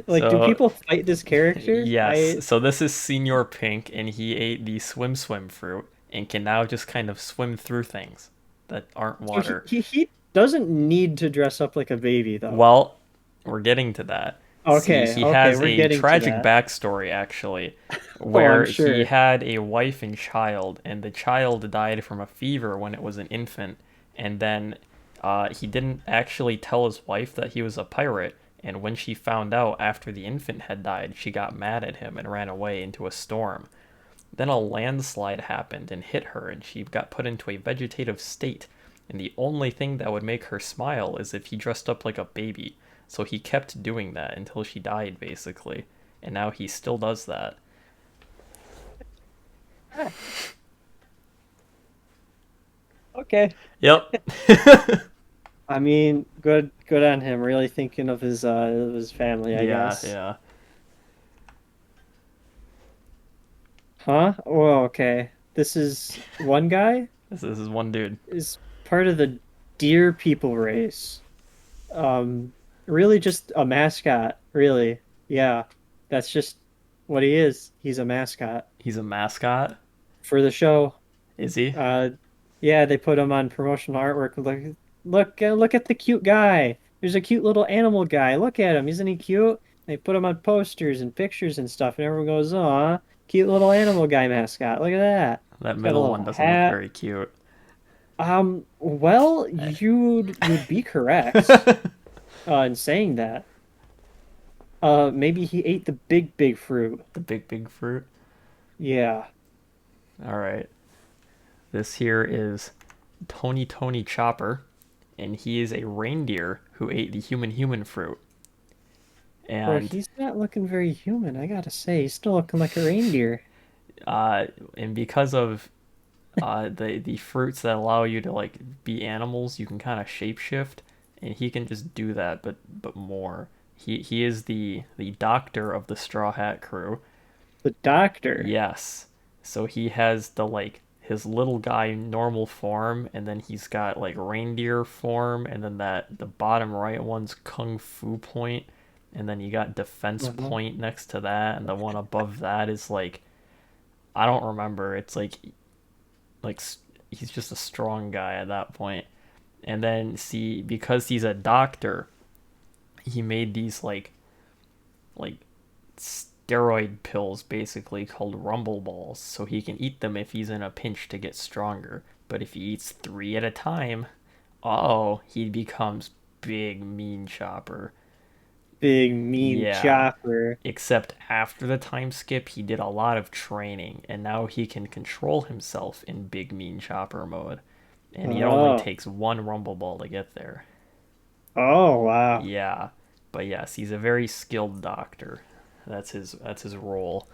S2: Like, do
S1: So,
S2: people fight this character?
S1: yes. So this is Senor Pink, and he ate the swim fruit and can now just kind of swim through things that aren't
S2: So he,
S1: water.
S2: he he doesn't need to dress up like a baby though.
S1: Well, we're getting to that. See,
S2: Okay,
S1: he
S2: okay,
S1: has
S2: we're
S1: a
S2: getting to
S1: tragic
S2: that.
S1: backstory actually,
S2: Oh, I'm
S1: where he
S2: sure.
S1: had a wife and child, and the child died from a fever when it was an infant, and then he didn't actually tell his wife that he was a pirate. And when she found out after the infant had died, she got mad at him and ran away into a storm. Then a landslide happened and hit her, and she got put into a vegetative state. And the only thing that would make her smile is if he dressed up like a baby. So he kept doing that until she died, basically. and now he still does that.
S2: Okay.
S1: Yep.
S2: I mean, good on him. Really thinking of his family, I
S1: Yeah,
S2: guess.
S1: yeah.
S2: Huh? Well, okay. This is one guy
S1: This is one dude.
S2: is part of the deer people race. Um, really just a mascot, really. Yeah. That's just what he is. He's a mascot
S1: He's a mascot.
S2: for the show.
S1: Is he?
S2: Uh, yeah, they put him on promotional artwork. Look at the cute guy. There's a cute little animal guy. Look at him. Isn't he cute? They put him on posters and pictures and stuff, and everyone goes, "Aw, cute little animal guy mascot. Look at that.
S1: That
S2: He's got a
S1: middle one
S2: little
S1: doesn't look
S2: hat."
S1: very cute.
S2: Well, you'd be correct in saying that. Maybe he ate the big fruit.
S1: The big fruit.
S2: Yeah.
S1: All right. This here is Tony Chopper, and he is a reindeer who ate the human fruit.
S2: Well,
S1: And
S2: he's not looking very human, I gotta say. He's still looking like a reindeer.
S1: uh, and because of the fruits that allow you to like be animals, you can kind of shapeshift, and he can just do that, but more. He is the doctor of the Straw Hat crew.
S2: The doctor.
S1: Yes. So he has the like his little guy normal form, and then he's got like reindeer form, and then that the bottom right one's kung fu point, and then you got defense
S2: Uh-huh.
S1: point next to that, and the one above that is like I don't remember. It's like he's just a strong guy at that point. And then see because he's a doctor, he made these like steroid pills basically called rumble balls so he can eat them if he's in a pinch to get stronger. But if he eats 3 at a time, oh, he becomes big mean chopper.
S2: Big mean
S1: Yeah.
S2: chopper.
S1: Except after the time skip, he did a lot of training, and now he can control himself in big mean chopper mode. And it only
S2: Oh.
S1: takes one rumble ball to get there.
S2: Oh, wow.
S1: Yeah. But yes, he's a very skilled doctor. That's his role.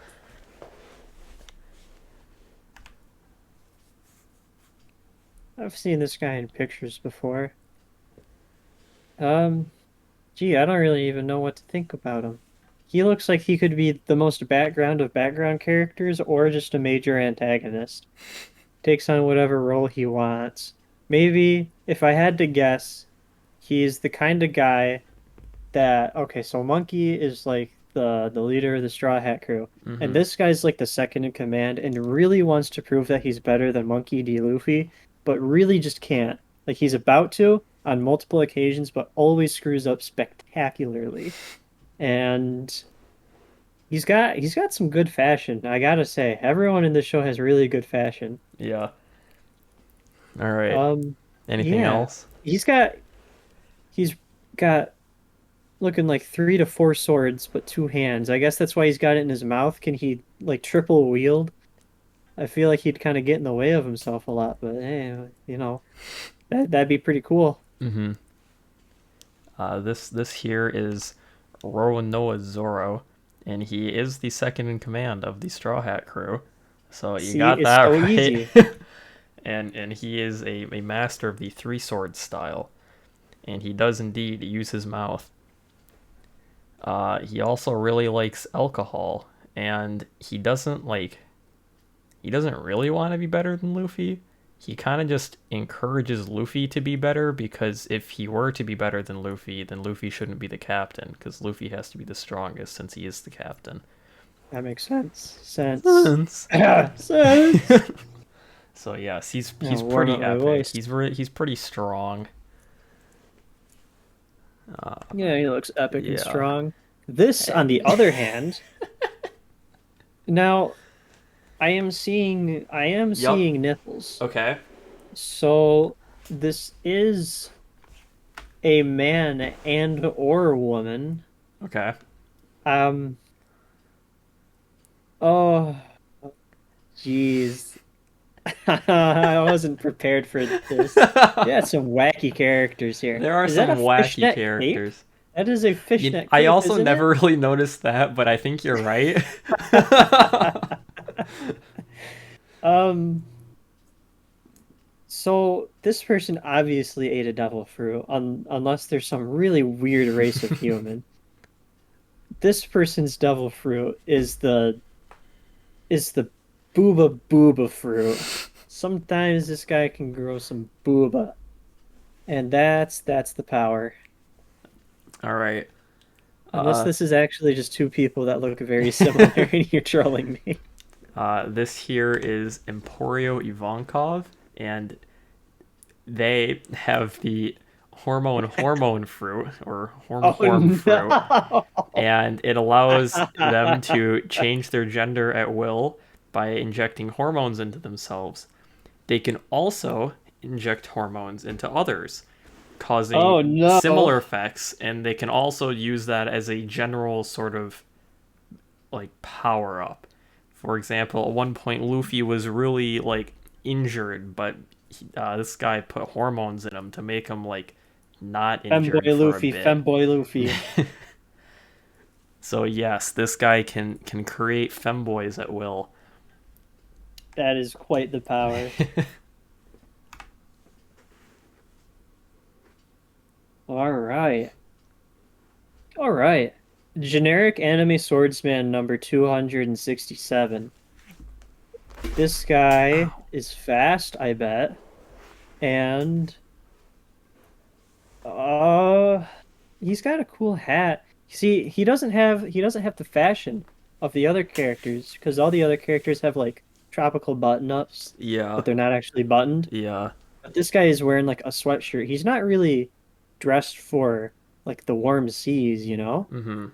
S2: I've seen this guy in pictures before. Um, Gee, I don't really even know what to think about him. He looks like he could be the most background of background characters or just a major antagonist. Takes on whatever role he wants. Maybe, if I had to guess, he's the kind of guy that okay, so Monkey is like the leader of the Straw Hat crew, and
S1: Mm-hmm.
S2: this guy's like the second in command, and really wants to prove that he's better than Monkey D. Luffy, but really just can't. Like he's about to on multiple occasions, but always screws up spectacularly. And he's got some good fashion. I gotta say, everyone in this show has really good fashion.
S1: Yeah. All right.
S2: Um,
S1: Anything
S2: yeah,
S1: else?
S2: he's got he's got looking like 3 to 4 swords, but 2 hands. I guess that's why he's got it in his mouth. Can he like triple wield? I feel like he'd kind of get in the way of himself a lot, but hey, that'd be pretty cool.
S1: Mm-hmm. This here is Roronoa Zoro, and he is the second in command of the Straw Hat crew. So you
S2: See,
S1: got
S2: it's so
S1: that right.
S2: easy.
S1: And he is a master of the three sword style, and he does indeed use his mouth. He also really likes alcohol, and he doesn't really want to be better than Luffy. He kind of just encourages Luffy to be better because if he were to be better than Luffy, then Luffy shouldn't be the captain because Luffy has to be the strongest since he is the captain.
S2: That makes sense. Sense.
S1: Sense.
S2: Sense.
S1: So yes,
S2: I'll
S1: he's
S2: warm
S1: pretty
S2: up my
S1: epic.
S2: voice.
S1: He's pretty strong.
S2: Yeah, he looks epic and
S1: Yeah.
S2: strong. This, on the other hand, now I am
S1: Yup.
S2: seeing nipples.
S1: Okay.
S2: So this is a man and or woman.
S1: Okay.
S2: Um, oh, jeez. I wasn't prepared for this. Yeah, some wacky characters here.
S1: There are
S2: Is that
S1: some
S2: a
S1: wacky
S2: fishnet cape?
S1: characters.
S2: That is a fishnet
S1: I
S2: cape,
S1: also
S2: isn't
S1: never
S2: it?
S1: really noticed that, but I think you're right.
S2: Um, so this person obviously ate a devil fruit, unless there's some really weird race of human. This person's devil fruit is the booba booba fruit. Sometimes this guy can grow some booba, and that's the power.
S1: All right.
S2: Unless
S1: Uh,
S2: this is actually just two people that look very similar and you're trolling me.
S1: this here is Emporio Ivankov, and they have the hormone fruit or
S2: Oh
S1: horm fruit,
S2: no!
S1: and it allows them to change their gender at will by injecting hormones into themselves. They can also inject hormones into others,
S2: Oh
S1: causing
S2: no!
S1: similar effects, and they can also use that as a general sort of like power up. For example, at one point Luffy was really like injured, but this guy put hormones in him to make him like not injured
S2: Femboy
S1: for a
S2: Luffy,
S1: bit.
S2: femboy Luffy.
S1: So yes, this guy can create femboys at will.
S2: That is quite the power. All right. All right. Generic anime swordsman number 267. This guy
S1: Wow.
S2: is fast, I bet. And uh he's got a cool hat. See, he doesn't have the fashion of the other characters because all the other characters have like tropical button-ups,
S1: Yeah.
S2: but they're not actually buttoned.
S1: Yeah.
S2: But this guy is wearing like a sweatshirt. He's not really dressed for like the warm seas, you know?
S1: Mm-hmm.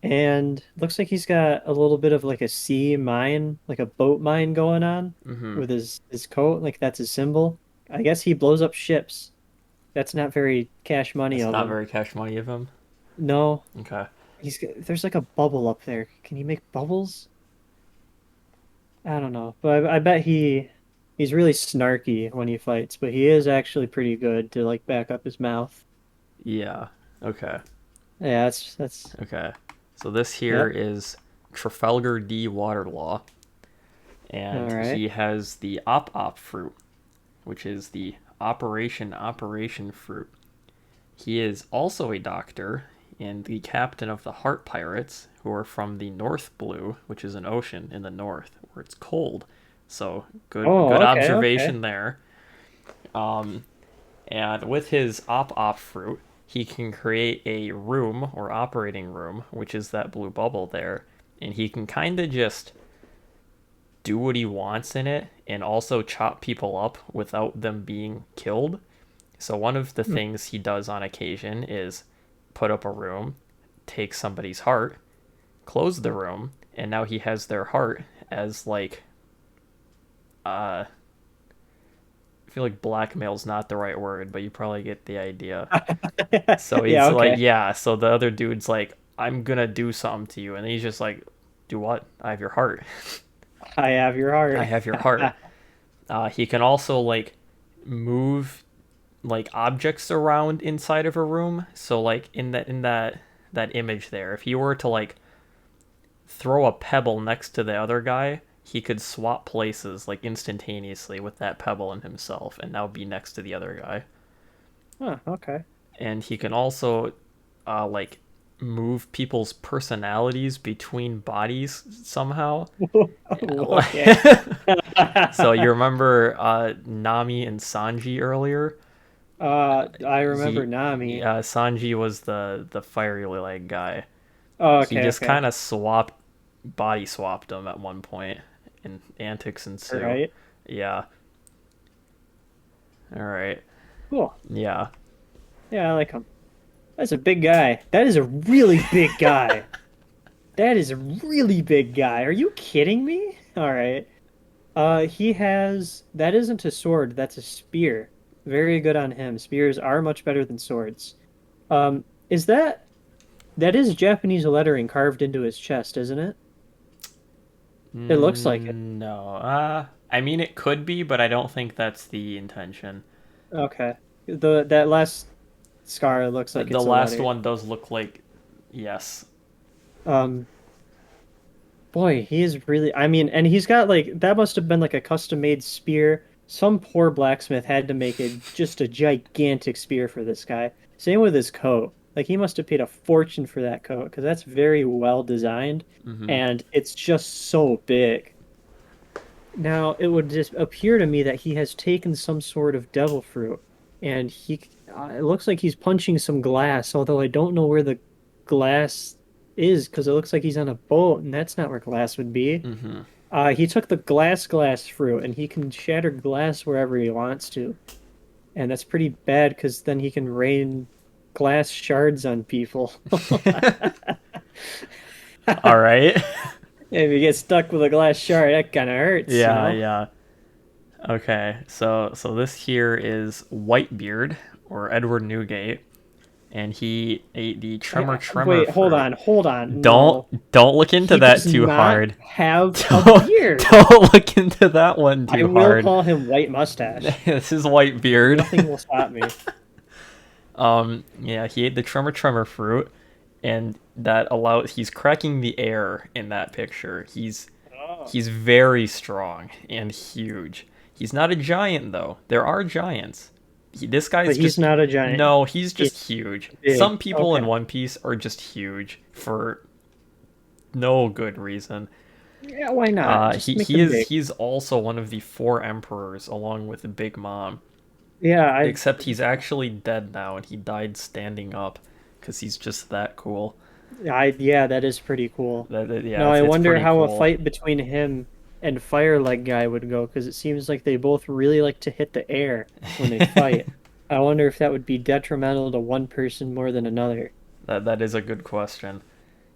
S2: And looks like he's got a little bit of like a sea mine, like a boat mine going on
S1: Mm-hmm.
S2: with his coat, like that's his symbol. I guess he blows up ships. That's not very cash money
S1: That's
S2: of
S1: not
S2: him.
S1: very cash money of him.
S2: No,
S1: Okay.
S2: there's like a bubble up there. Can he make bubbles? I don't know, but I bet he's really snarky when he fights, but he is actually pretty good to like back up his mouth.
S1: Yeah. Okay.
S2: Yeah, that's
S1: Okay. So this here
S2: yep.
S1: is Trafalgar D. Waterlaw,
S2: All
S1: and
S2: right.
S1: he has the Op fruit, which is the Operation fruit. He is also a doctor and the captain of the Heart Pirates, who are from the North Blue, which is an ocean in the north where it's cold. So
S2: Oh,
S1: good
S2: okay, okay.
S1: observation there. Um, and with his Op fruit, he can create a room or operating room, which is that blue bubble there, and he can kind of just do what he wants in it and also chop people up without them being killed. So one of the
S2: Hmm.
S1: things he does on occasion is put up a room, take somebody's heart, close the room, and now he has their heart as like I feel like blackmail's not the right word, but you probably get the idea. So
S2: Yeah,
S1: he's like,
S2: okay.
S1: yeah, so the other dude's like, I'm gonna do something to you, and he's just like, do what? I have your heart.
S2: I have your
S1: I
S2: heart.
S1: have your heart. He can also like move like objects around inside of a room. So like in that image there, if you were to like throw a pebble next to the other guy, he could swap places like instantaneously with that pebble and himself, and now be next to the other guy.
S2: Huh, okay.
S1: And he can also like move people's personalities between bodies somehow.
S2: Okay.
S1: So you remember Nami and Sanji earlier?
S2: I remember
S1: He
S2: Nami.
S1: Sanji was the fiery leg guy.
S2: Oh,
S1: He
S2: okay,
S1: just
S2: okay.
S1: kind of body swapped him at one point, and antics
S2: All
S1: ensue.
S2: right.
S1: Yeah. All right.
S2: Cool.
S1: Yeah.
S2: Yeah, I like him. That's a big guy. That is a really big guy. That is a really big guy. Are you kidding me? All right. He has that isn't a sword, that's a spear. Very good on him. Spears are much better than swords. Is that is Japanese lettering carved into his chest, isn't it? It looks like it.
S1: No. I mean it could be, but I don't think that's the intention.
S2: Okay. The that last Scar looks like
S1: The
S2: it's a
S1: last
S2: letter.
S1: one does look like yes.
S2: Um, Boy, he is really, I mean, and he's got like that must have been like a custom made spear. Some poor blacksmith had to make a just a gigantic spear for this guy. Same with his coat. Like he must have paid a fortune for that coat because that's very well designed
S1: Mm-hmm.
S2: and it's just so big. Now, it would just appear to me that he has taken some sort of devil fruit and it looks like he's punching some glass, although I don't know where the glass is because it looks like he's on a boat and that's not where glass would be.
S1: Mm-hmm.
S2: He took the glass fruit and he can shatter glass wherever he wants to. And that's pretty bad because then he can rain glass shards on people.
S1: All right.
S2: If you get stuck with a glass shard, that kind of hurts, you
S1: Yeah,
S2: know?
S1: yeah. Okay, so this here is Whitebeard or Edward Newgate, and he ate the tremor
S2: Wait,
S1: fruit.
S2: hold on.
S1: Don't
S2: No,
S1: don't look into
S2: he
S1: that
S2: does
S1: too
S2: not
S1: hard.
S2: have a
S1: Don't
S2: beard.
S1: don't look into that one
S2: I
S1: too
S2: will
S1: hard.
S2: call him White Mustache.
S1: This is Whitebeard.
S2: Nothing will stop me.
S1: Yeah, he ate the tremor fruit, and that allows he's cracking the air in that picture.
S2: Oh.
S1: He's very strong and huge. He's not a giant though. There are giants. This guy's
S2: But he's
S1: just
S2: not a giant.
S1: no, he's
S2: He's
S1: just huge.
S2: big.
S1: Some people in
S2: Okay.
S1: One Piece are just huge for no good reason.
S2: Yeah, why not? Just
S1: He
S2: make
S1: he
S2: him
S1: is
S2: big.
S1: he's also one of the four emperors along with Big Mom.
S2: Yeah,
S1: Except he's actually dead now and he died standing up because he's just that cool.
S2: yeah, that is pretty cool.
S1: Yeah,
S2: Now I
S1: it's
S2: wonder
S1: pretty
S2: how a
S1: cool.
S2: fight between him and Fire Leg Guy would go, because it seems like they both really like to hit the air when they fight. I wonder if that would be detrimental to one person more than another.
S1: That is a good question.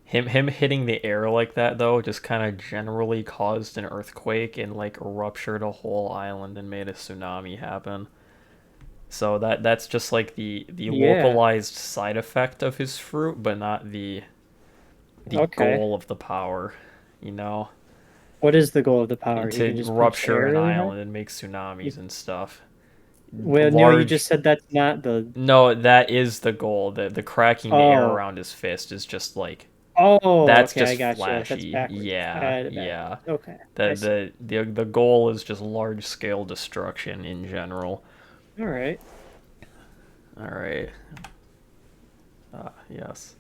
S1: Him hitting the air like that though just kind of generally caused an earthquake and like ruptured a whole island and made a tsunami happen. So that's just like the
S2: Yeah.
S1: localized side effect of his fruit, but not the
S2: Okay.
S1: goal of the power, you know,
S2: What is the goal of the power? He
S1: to
S2: can just punch the
S1: rupture
S2: air
S1: an
S2: really hard?
S1: island and make tsunamis
S2: You-
S1: and stuff.
S2: Well, no, you just
S1: Large.
S2: said that's not the.
S1: No, that is the goal. The cracking the air
S2: Oh.
S1: around his fist is just like
S2: Oh,
S1: that's
S2: okay, I
S1: just
S2: got you. That's
S1: flashy.
S2: backwards. I
S1: Yeah,
S2: had it backwards.
S1: yeah.
S2: Okay, I
S1: The
S2: see.
S1: the goal is just large scale destruction in general.
S2: All right.
S1: All right. Yes.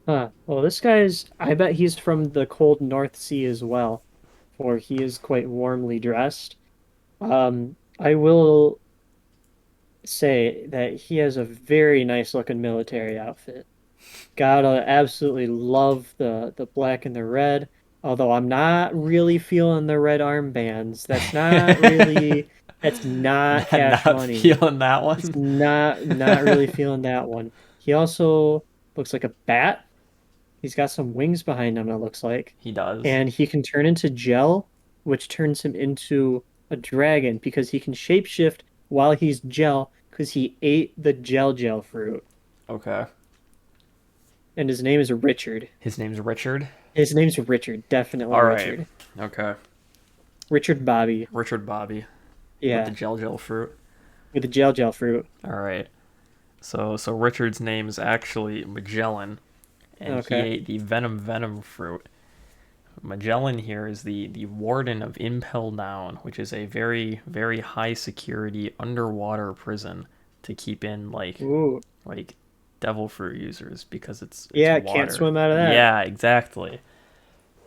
S2: Huh. Well, this guy's. I bet he's from the cold North Sea as well, for he is quite warmly dressed. I will say that he has a very nice looking military outfit. Gotta absolutely love the black and the red. Although I'm not really feeling the red armbands. That's not cash
S1: Not
S2: money.
S1: feeling that
S2: It's
S1: one.
S2: not really feeling that one. He also looks like a bat. He's got some wings behind him, it looks like.
S1: He does.
S2: And he can turn into gel, which turns him into a dragon because he can shapeshift while he's gel because he ate the gel fruit.
S1: Okay.
S2: And his name is Richard.
S1: His name's Richard.
S2: His name's Richard, definitely
S1: All right.
S2: Richard.
S1: Okay.
S2: Richard Bobby.
S1: Richard Bobby with the
S2: Yeah,
S1: gel fruit.
S2: with the gel fruit.
S1: All right. So Richard's name is actually Magellan, and he
S2: Okay.
S1: ate the venom fruit. Magellan here is the warden of Impel Down, which is a very high security underwater prison to keep in
S2: Ooh.
S1: like devil fruit users because it's
S2: Yeah, can't
S1: water.
S2: swim out of that.
S1: Yeah, exactly.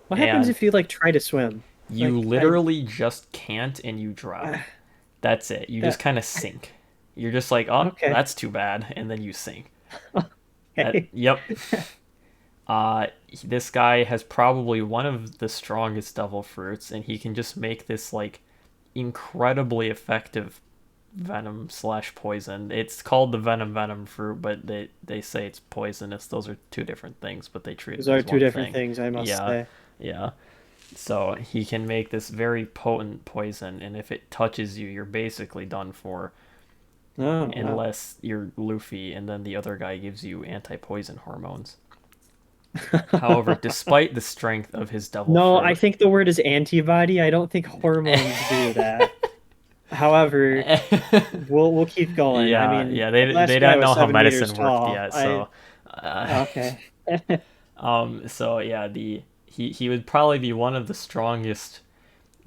S2: What happens
S1: And
S2: if you like try to swim?
S1: you
S2: Like I
S1: literally just can't and you drown. That's it. You just
S2: that
S1: kind of sink. You're just like, oh,
S2: okay.
S1: that's too bad, and then you sink.
S2: Okay.
S1: Yep. This guy has probably one of the strongest devil fruits, and he can just make this like incredibly effective venom slash poison. It's called the venom fruit, but they say it's poisonous. Those are two different things, but they treat
S2: Those
S1: it
S2: are
S1: as
S2: two
S1: one
S2: different
S1: thing.
S2: things, I must
S1: Yeah,
S2: say.
S1: yeah. So he can make this very potent poison, and if it touches you, you're basically done for,
S2: Oh, wow.
S1: unless you're Luffy, and then the other guy gives you anti-poison hormones. However, despite the strength of his devil
S2: No, I
S1: fruit,
S2: think the word is antibody. I don't think hormones do that. However, we'll keep going. I
S1: Yeah,
S2: mean,
S1: yeah,
S2: that
S1: they
S2: last guy
S1: don't
S2: was
S1: know how
S2: 7 meters
S1: medicine worked
S2: tall.
S1: yet,
S2: I
S1: so uh,
S2: okay.
S1: so yeah, the he would probably be one of the strongest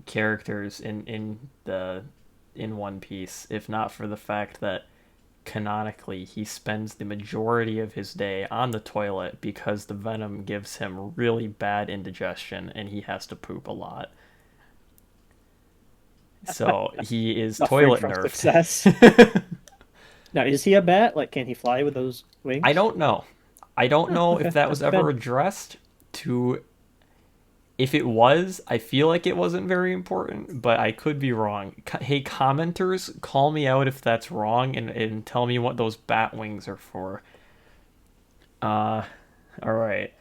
S1: characters in One Piece, if not for the fact that canonically he spends the majority of his day on the toilet because the venom gives him really bad indigestion and he has to poop a lot. So he is
S2: Suffering
S1: toilet
S2: from success.
S1: nerfed.
S2: Now, is he a bat? Like, can he fly with those
S1: I
S2: wings?
S1: don't know. I don't
S2: Huh,
S1: know if
S2: okay,
S1: that
S2: not
S1: was
S2: too
S1: ever
S2: bad.
S1: addressed to. If it was, I feel like it wasn't very important, but I could be wrong. Hey, commenters, call me out if that's wrong and tell me what those bat wings are for. Uh, all right.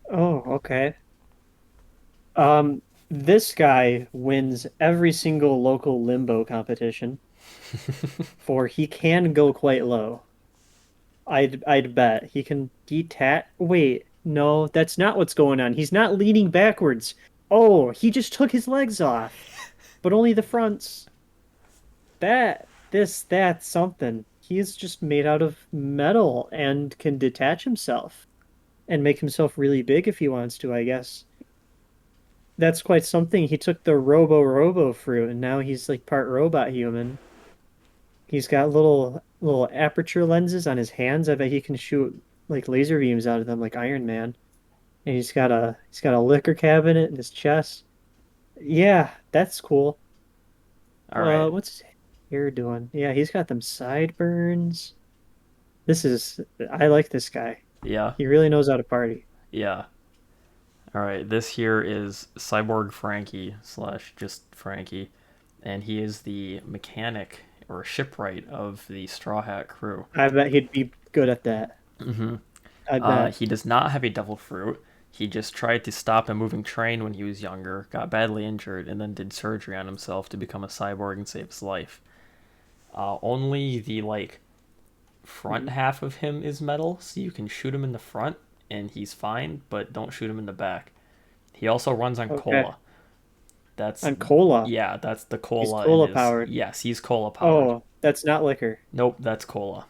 S2: Oh, okay. This guy wins every single local limbo competition, for he can go quite low. I'd bet he can detach. Wait, no, that's not what's going on. He's not leaning backwards. Oh, he just took his legs off, but only the fronts. That's something. He's just made out of metal and can detach himself and make himself really big if he wants to, I guess. That's quite something. He took the Robo fruit and now he's like part robot human. He's got little aperture lenses on his hands. I bet he can shoot like laser beams out of them like Iron Man. And he's got a liquor cabinet in his chest. Yeah, that's cool.
S1: All right.
S2: What's his hair doing? Yeah, he's got them sideburns. This is I like this guy.
S1: Yeah.
S2: He really knows how to party.
S1: Yeah. All right. This here is Cyborg Frankie slash just Frankie, and he is the mechanic or shipwright of the Straw Hat crew.
S2: I bet he'd be good at that. I bet.
S1: He does not have a devil fruit. He just tried to stop a moving train when he was younger, got badly injured, and then did surgery on himself to become a cyborg and save his life. Only the front
S2: Mhm.
S1: half of him is metal, so you can shoot him in the front and he's fine, but don't shoot him in the back. He also runs on
S2: Okay.
S1: cola. That's
S2: On cola.
S1: Yeah, that's the
S2: He's
S1: cola in
S2: cola
S1: his.
S2: powered.
S1: Yes, he's cola powered.
S2: Oh, that's not liquor.
S1: Nope, that's cola.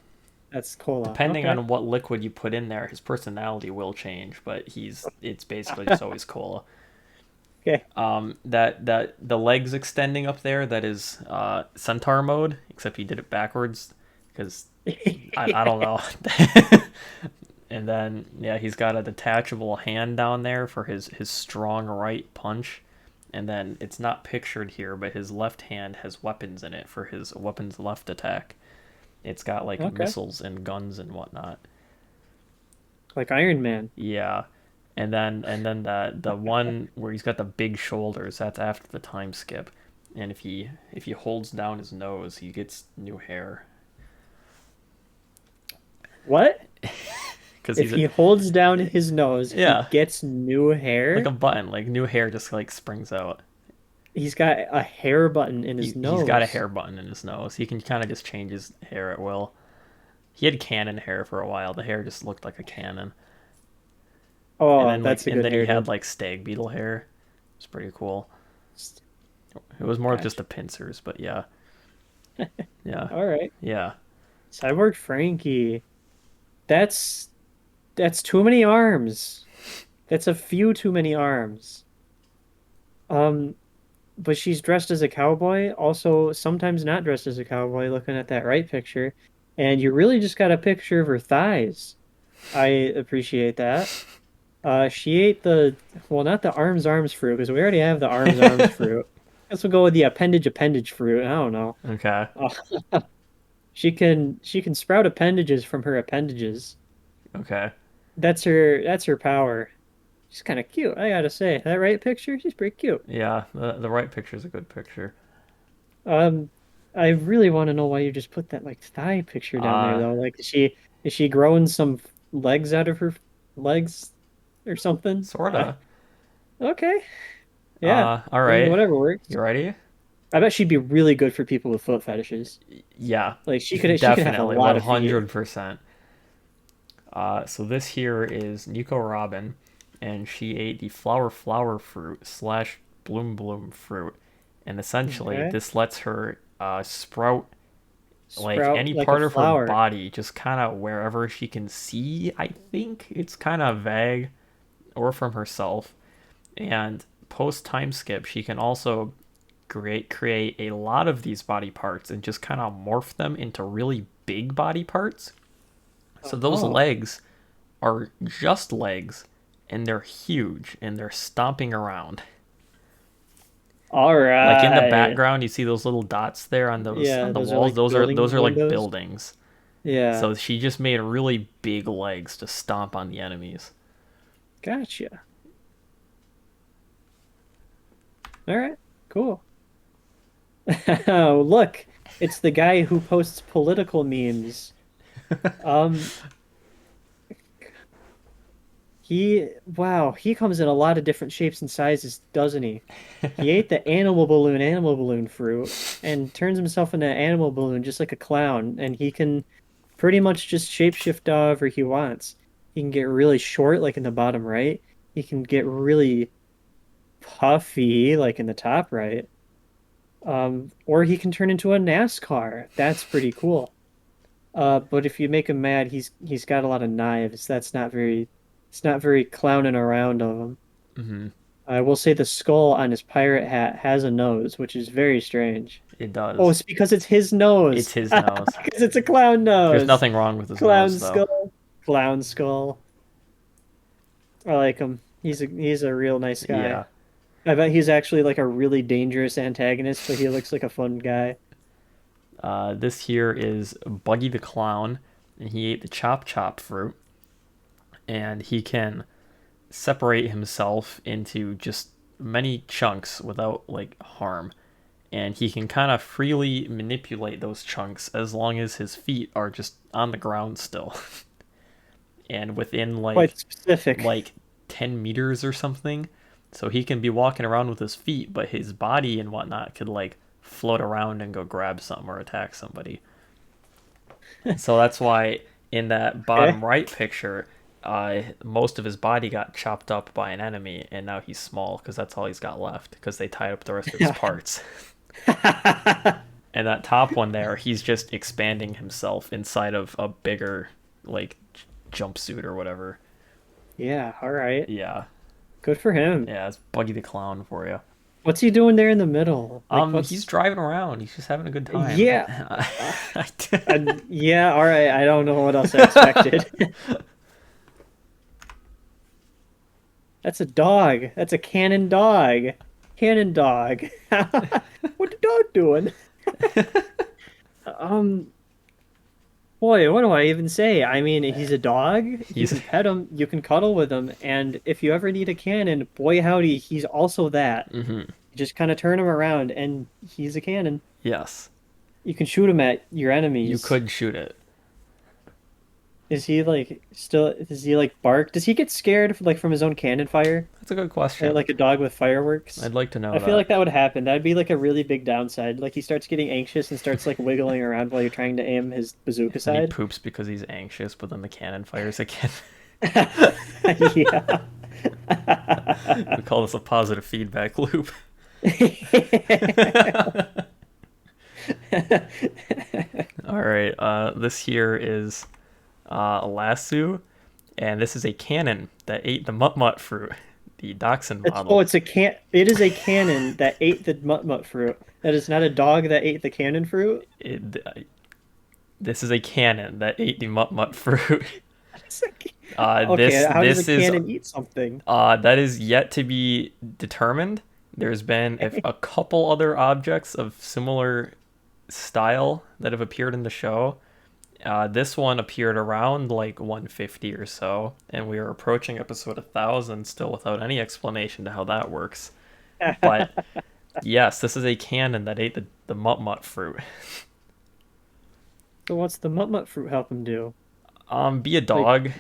S2: That's cola.
S1: Depending
S2: Okay.
S1: on what liquid you put in there, his personality will change, but it's basically just always cola.
S2: Okay.
S1: That the legs extending up there, that is centaur mode, except he did it backwards because I don't know. And then yeah, he's got a detachable hand down there for his strong right punch. And then it's not pictured here, but his left hand has weapons in it for his weapons left attack. It's got like
S2: Okay.
S1: missiles and guns and whatnot.
S2: Like Iron Man.
S1: Yeah. And then the one where he's got the big shoulders, that's after the time skip. And if he holds down his nose, he gets new hair.
S2: What?
S1: Cuz
S2: If
S1: he's
S2: he holds down his nose, he
S1: yeah,
S2: gets new
S1: like
S2: hair.
S1: a button, like new hair just like springs out.
S2: He's got a hair button in his
S1: He's got a
S2: nose.
S1: hair button in his nose. He can kind of just change his hair at will. He had cannon hair for a while. The hair just looked like a cannon. And
S2: Oh,
S1: then
S2: that's a
S1: and
S2: good
S1: then he
S2: hairdo.
S1: had like stag beetle hair. It's pretty cool. It was more of just
S2: Gotcha.
S1: the pincers, but yeah. Yeah.
S2: All right.
S1: Yeah.
S2: Cyborg Frankie. That's that's too many arms. That's a few too many arms. Um, but she's dressed as a cowboy, also sometimes not dressed as a cowboy, looking at that right picture. And you really just got a picture of her thighs. I appreciate that. She ate well, not the arms fruit, because we already have the arms fruit. Guess we'll go with the appendage fruit. I don't know.
S1: Okay.
S2: Uh, she can sprout appendages from her appendages.
S1: Okay.
S2: That's her power. She's kind of cute, I gotta say. That right picture, she's pretty cute.
S1: Yeah, the right picture is a good picture.
S2: Um, I really want to know why you just put that like thigh picture down there
S1: Uh
S2: though. Like, is she growing some legs out of her legs or something?
S1: sorta.
S2: Okay, yeah.
S1: All
S2: I mean,
S1: right.
S2: whatever works.
S1: You ready?
S2: I bet she'd be really good for people with foot fetishes.
S1: Yeah.
S2: Like, she could have a
S1: Definitely.
S2: lot of feet.
S1: 100%. So this here is Nico Robin, and she ate the flower fruit slash bloom fruit, and essentially
S2: Okay.
S1: this lets her sprout like
S2: Sprout
S1: any
S2: like a
S1: part of her
S2: flower.
S1: body, just kind of wherever she can see. I think it's kind of vague, or from herself. And post time skip, she can also create a lot of these body parts and just kind of morph them into really big body parts. So those
S2: Oh,
S1: legs are just legs, and they're huge, and they're stomping around.
S2: all
S1: Like in the
S2: right.
S1: background, you see those little dots there on
S2: Yeah,
S1: the
S2: those are
S1: walls.
S2: like
S1: Those
S2: building
S1: are like
S2: windows.
S1: buildings.
S2: Yeah,
S1: So she just made really big legs to stomp on the enemies.
S2: gotcha. All right, cool. Oh, look, it's the guy who posts political memes. Um, wow, he comes in a lot of different shapes and sizes, doesn't he? He ate the animal balloon fruit, and turns himself into an animal balloon just like a clown, and he can pretty much just shapeshift however he wants. He can get really short, like in the bottom right. He can get really puffy, like in the top right. Or he can turn into a NASCAR. That's pretty cool. But if you make him mad, he's got a lot of knives. It's not very clowning around of him.
S1: Hmm.
S2: I will say the skull on his pirate hat has a nose, which is very strange.
S1: It
S2: Oh,
S1: does.
S2: it's because it's his
S1: It's
S2: nose.
S1: his nose.
S2: Because it's a clown
S1: There's
S2: nose.
S1: nothing wrong with his nose
S2: Clown
S1: though.
S2: skull. Clown skull. I like him. He's a real nice guy.
S1: Yeah.
S2: I bet he's actually like a really dangerous antagonist, but he looks like a fun guy.
S1: This here is Buggy the Clown, and he ate the chop fruit, and he can separate himself into just many chunks without like harm. And he can kind of freely manipulate those chunks as long as his feet are just on the ground still. And within
S2: Quite specific.
S1: like 10 meters or something. So he can be walking around with his feet, but his body and whatnot could like float around and go grab something or attack somebody. So that's why in that bottom
S2: Okay.
S1: right picture, most of his body got chopped up by an enemy, and now he's small because that's all he's got left because they tied up the rest of his parts. And that top one there, he's just expanding himself inside of a bigger like jumpsuit or whatever.
S2: Yeah, all right.
S1: Yeah,
S2: Good for him.
S1: yeah, it's Buggy the Clown for you.
S2: What's he doing there in the middle? Like,
S1: He's
S2: what's...
S1: driving around. He's just having a good time.
S2: Yeah. Uh, yeah, all right. I don't know what else I expected. That's a dog. That's a cannon dog. Cannon dog. What the dog doing? Um, Boy, what do I even say? I mean, he's a dog. You
S1: He's
S2: can pet him, you can cuddle with him, and if you ever need a cannon, boy howdy, he's also that.
S1: hmm.
S2: You just kind of turn him around, and he's a cannon.
S1: Yes,
S2: You can shoot him at your
S1: you
S2: enemies.
S1: could shoot it.
S2: Is he like still? Does he like bark? Does he get scared like from his own cannon fire?
S1: That's a good question.
S2: Like a dog with fireworks?
S1: I'd like to know
S2: I feel
S1: that.
S2: like that would happen. That'd be like a really big downside. Like he starts getting anxious and starts like wiggling around while you're trying to aim his bazooka
S1: Then he
S2: side.
S1: poops because he's anxious, but then the cannon fires again.
S2: Yeah.
S1: We call this a positive feedback loop. All right. This here is a lasso, and this is a cannon that ate the mut fruit, the dachshund model.
S2: It is a cannon that ate the mut fruit. That is not a dog that ate the cannon fruit.
S1: This is a cannon that ate the mut fruit.
S2: Okay, how does a
S1: This is
S2: cannon eat something?
S1: that is yet to be determined. There's been a couple other objects of similar style that have appeared in the show. This one appeared around like 150 or so, and we are approaching episode 1000 still without any explanation to how that works. But yes, this is a cannon that ate the mut fruit.
S2: So what's the mut fruit help him do?
S1: Be a
S2: Like,
S1: dog,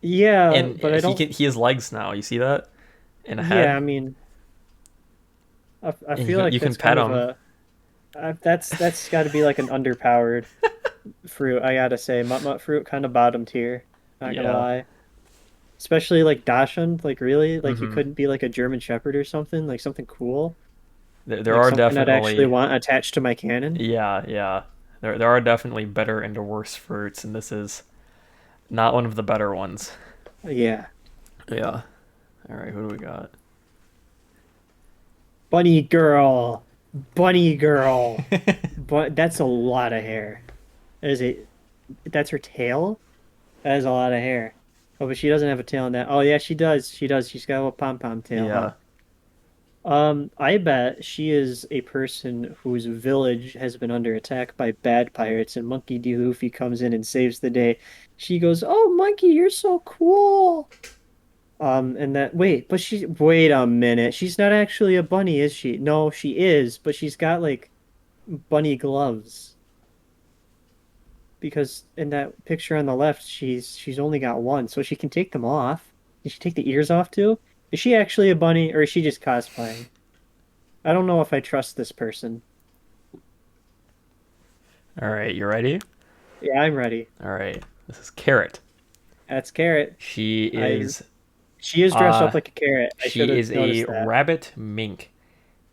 S2: yeah,
S1: and
S2: but I don't.
S1: he has legs now. You see that? And a
S2: Yeah,
S1: head.
S2: I mean, I
S1: And
S2: feel like
S1: you can
S2: that's
S1: pet
S2: kind of
S1: him.
S2: a that's got to be like an underpowered fruit. I gotta say, mut fruit kind of bottom tier. Not gonna
S1: Yeah.
S2: lie. especially like Dachshund. Like really, like you
S1: Mm-hmm.
S2: couldn't be like a German Shepherd or something, like something cool,
S1: There
S2: like
S1: are
S2: something I'd actually
S1: definitely,
S2: want attached to my cannon.
S1: yeah, yeah. There are definitely better and worse fruits, and this is not one of the better ones.
S2: Yeah,
S1: Yeah. All right, who do we got?
S2: bunny girl, bunny girl. But that's a lot of hair. Is it? That's her tail. That is a lot of hair. Oh, but she doesn't have a tail on that. Oh yeah, she does. She does. She's got a little pom pom tail, huh?
S1: Yeah.
S2: I bet she is a person whose village has been under attack by bad pirates, and Monkey D. Luffy comes in and saves the day. She goes, "Oh, Monkey, you're so cool." And that but wait a minute. She's not actually a bunny, is she? No, she is, but she's got like bunny gloves because in that picture on the left, she's only got one, so she can take them off. Can she take the ears off too? Is she actually a bunny or is she just cosplaying? I don't know if I trust this person.
S1: All right, you ready?
S2: Yeah, I'm ready.
S1: All right. This is Carrot.
S2: That's Carrot.
S1: She
S2: I
S1: is
S2: She is dressed up like a carrot. I should
S1: she
S2: have
S1: is a
S2: noticed that.
S1: rabbit mink.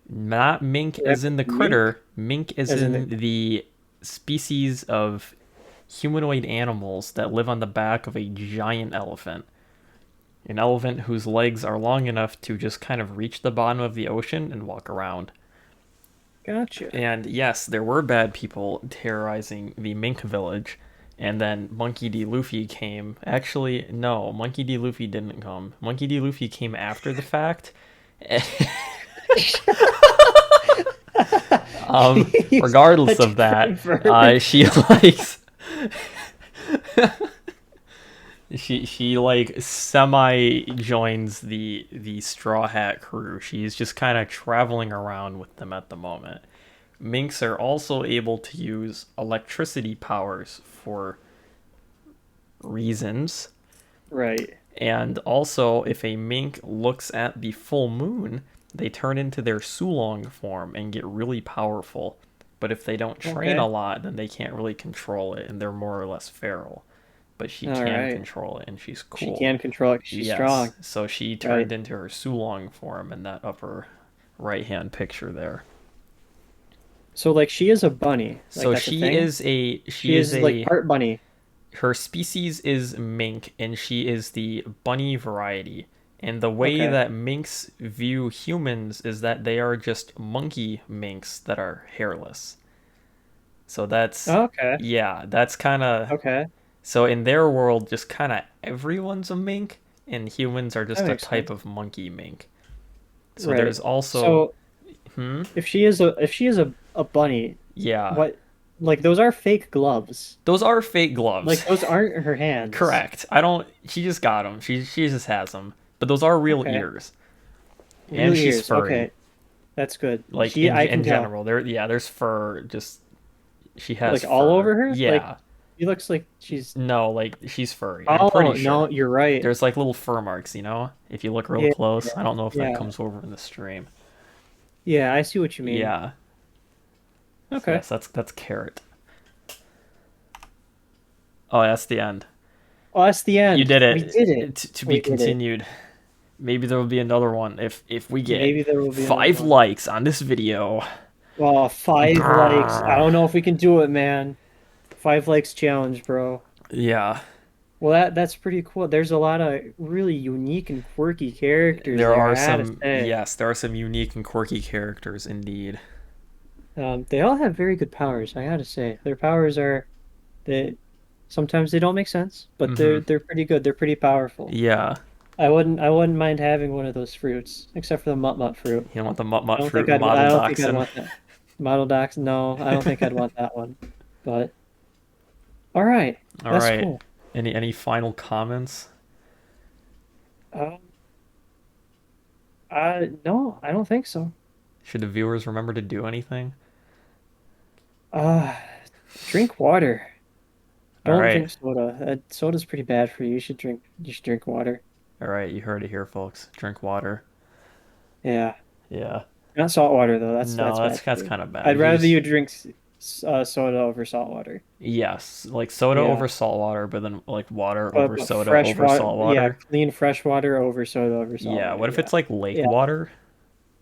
S1: Not mink as
S2: Rabbit
S1: in the
S2: mink,
S1: critter, mink as
S2: as in
S1: in the species of humanoid animals that live on the back of a giant elephant. An elephant whose legs are long enough to just kind of reach the bottom of the ocean and walk around.
S2: gotcha.
S1: And yes, there were bad people terrorizing the mink village. And then Monkey D. Luffy came. Actually, no, Monkey D. Luffy didn't come. Monkey D. Luffy came after the fact.
S2: He's
S1: Regardless
S2: such
S1: of
S2: a
S1: that,
S2: pervert.
S1: she likes she like semi joins the Straw Hat crew. She's just kind of traveling around with them at the moment. Minks are also able to use electricity powers for reasons.
S2: Right.
S1: And also, if a mink looks at the full moon, they turn into their Sulong form and get really powerful. But if they don't train a
S2: Okay.
S1: lot, then they can't really control it, and they're more or less feral. But she
S2: All
S1: can
S2: right.
S1: control it, and she's
S2: She
S1: cool.
S2: can control it 'cause she's
S1: Yes,
S2: strong.
S1: so she turned
S2: Right.
S1: into her Sulong form in that upper right hand picture there.
S2: So like she is a bunny. Like
S1: So
S2: that's a thing.
S1: she
S2: She
S1: is
S2: is like
S1: a
S2: part bunny.
S1: her species is mink, and she is the bunny variety. And the way
S2: Okay.
S1: that minks view humans is that they are just monkey minks that are hairless. So that's,
S2: Okay.
S1: yeah, that's kind of,
S2: Okay.
S1: so in their world, just kind of everyone's a mink, and humans are
S2: That
S1: just a
S2: makes
S1: type
S2: sense.
S1: of monkey mink. So
S2: Right.
S1: there's also,
S2: So
S1: hmm,
S2: if she is a bunny,
S1: yeah,
S2: what like those are fake gloves.
S1: those are fake gloves.
S2: Like those aren't her hands.
S1: Correct. I don't. She just got them. She just has them. But those are real
S2: Okay.
S1: ears,
S2: Real
S1: and she's
S2: ears.
S1: furry.
S2: Okay. That's good.
S1: Like
S2: She I
S1: in
S2: can tell.
S1: general, there's fur. Just she has
S2: Like all
S1: fur.
S2: over her? Like
S1: Yeah.
S2: she looks like she's
S1: No, like she's furry. I'm pretty
S2: Oh, no,
S1: sure.
S2: you're right.
S1: There's like little fur marks, you know, if you look real
S2: Yeah,
S1: close. I don't know if that
S2: yeah.
S1: comes over in the stream.
S2: Yeah, I see what you mean.
S1: Yeah. So
S2: Okay.
S1: yes, that's carrot. Oh, that's the end.
S2: Oh, that's the
S1: You
S2: end.
S1: did
S2: We
S1: it.
S2: did it.
S1: To be
S2: We did it.
S1: continued. Maybe there will be another one if we get
S2: Maybe there will be another
S1: 5
S2: one.
S1: likes on this video.
S2: Oh, 5 likes. I
S1: Grrr.
S2: don't know if we can do it, man. 5 likes challenge, bro.
S1: Yeah,
S2: Well, that's pretty cool. There's a lot of really unique and quirky characters
S1: there
S2: there,
S1: are
S2: I had to
S1: some.
S2: say.
S1: Yes, there are some unique and quirky characters indeed.
S2: They all have very good powers, I gotta say. Their powers are they sometimes they don't make sense, but
S1: Mm-hmm.
S2: they're pretty good. They're pretty powerful.
S1: Yeah,
S2: I wouldn't mind having one of those fruits, except for the mut fruit.
S1: you don't want the mut mut fruit model
S2: I don't think I'd
S1: dachshund.
S2: want that. Model docs, no, I don't think I'd want that one. But all right,
S1: All
S2: that's
S1: right.
S2: cool.
S1: Any final comments?
S2: Um, no, I don't think so.
S1: Should the viewers remember to do anything?
S2: Uh, drink water.
S1: All
S2: Don't
S1: right.
S2: drink soda. Soda's pretty bad for you. You should drink water.
S1: All right. You heard it here, folks. Drink water.
S2: Yeah.
S1: Yeah.
S2: Not salt water though. That's
S1: No,
S2: bad
S1: that's
S2: for you.
S1: kind of bad.
S2: I'd
S1: You
S2: rather
S1: just
S2: you drink soda over salt water.
S1: Yes, like soda over
S2: Yeah,
S1: salt water, but then like water over
S2: but
S1: soda
S2: fresh
S1: over
S2: water.
S1: salt
S2: Yeah,
S1: water.
S2: clean fresh water over soda over salt
S1: Yeah,
S2: water.
S1: what if
S2: Yeah,
S1: it's like lake
S2: yeah.
S1: water?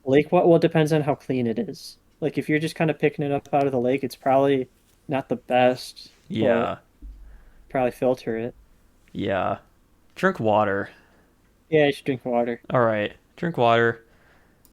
S2: Lake what? Well, it depends on how clean it is. Like if you're just kind of picking it up out of the lake, it's probably not the best, but
S1: Yeah,
S2: probably filter it.
S1: yeah. Drink water.
S2: Yeah, you should drink water.
S1: All right, drink water.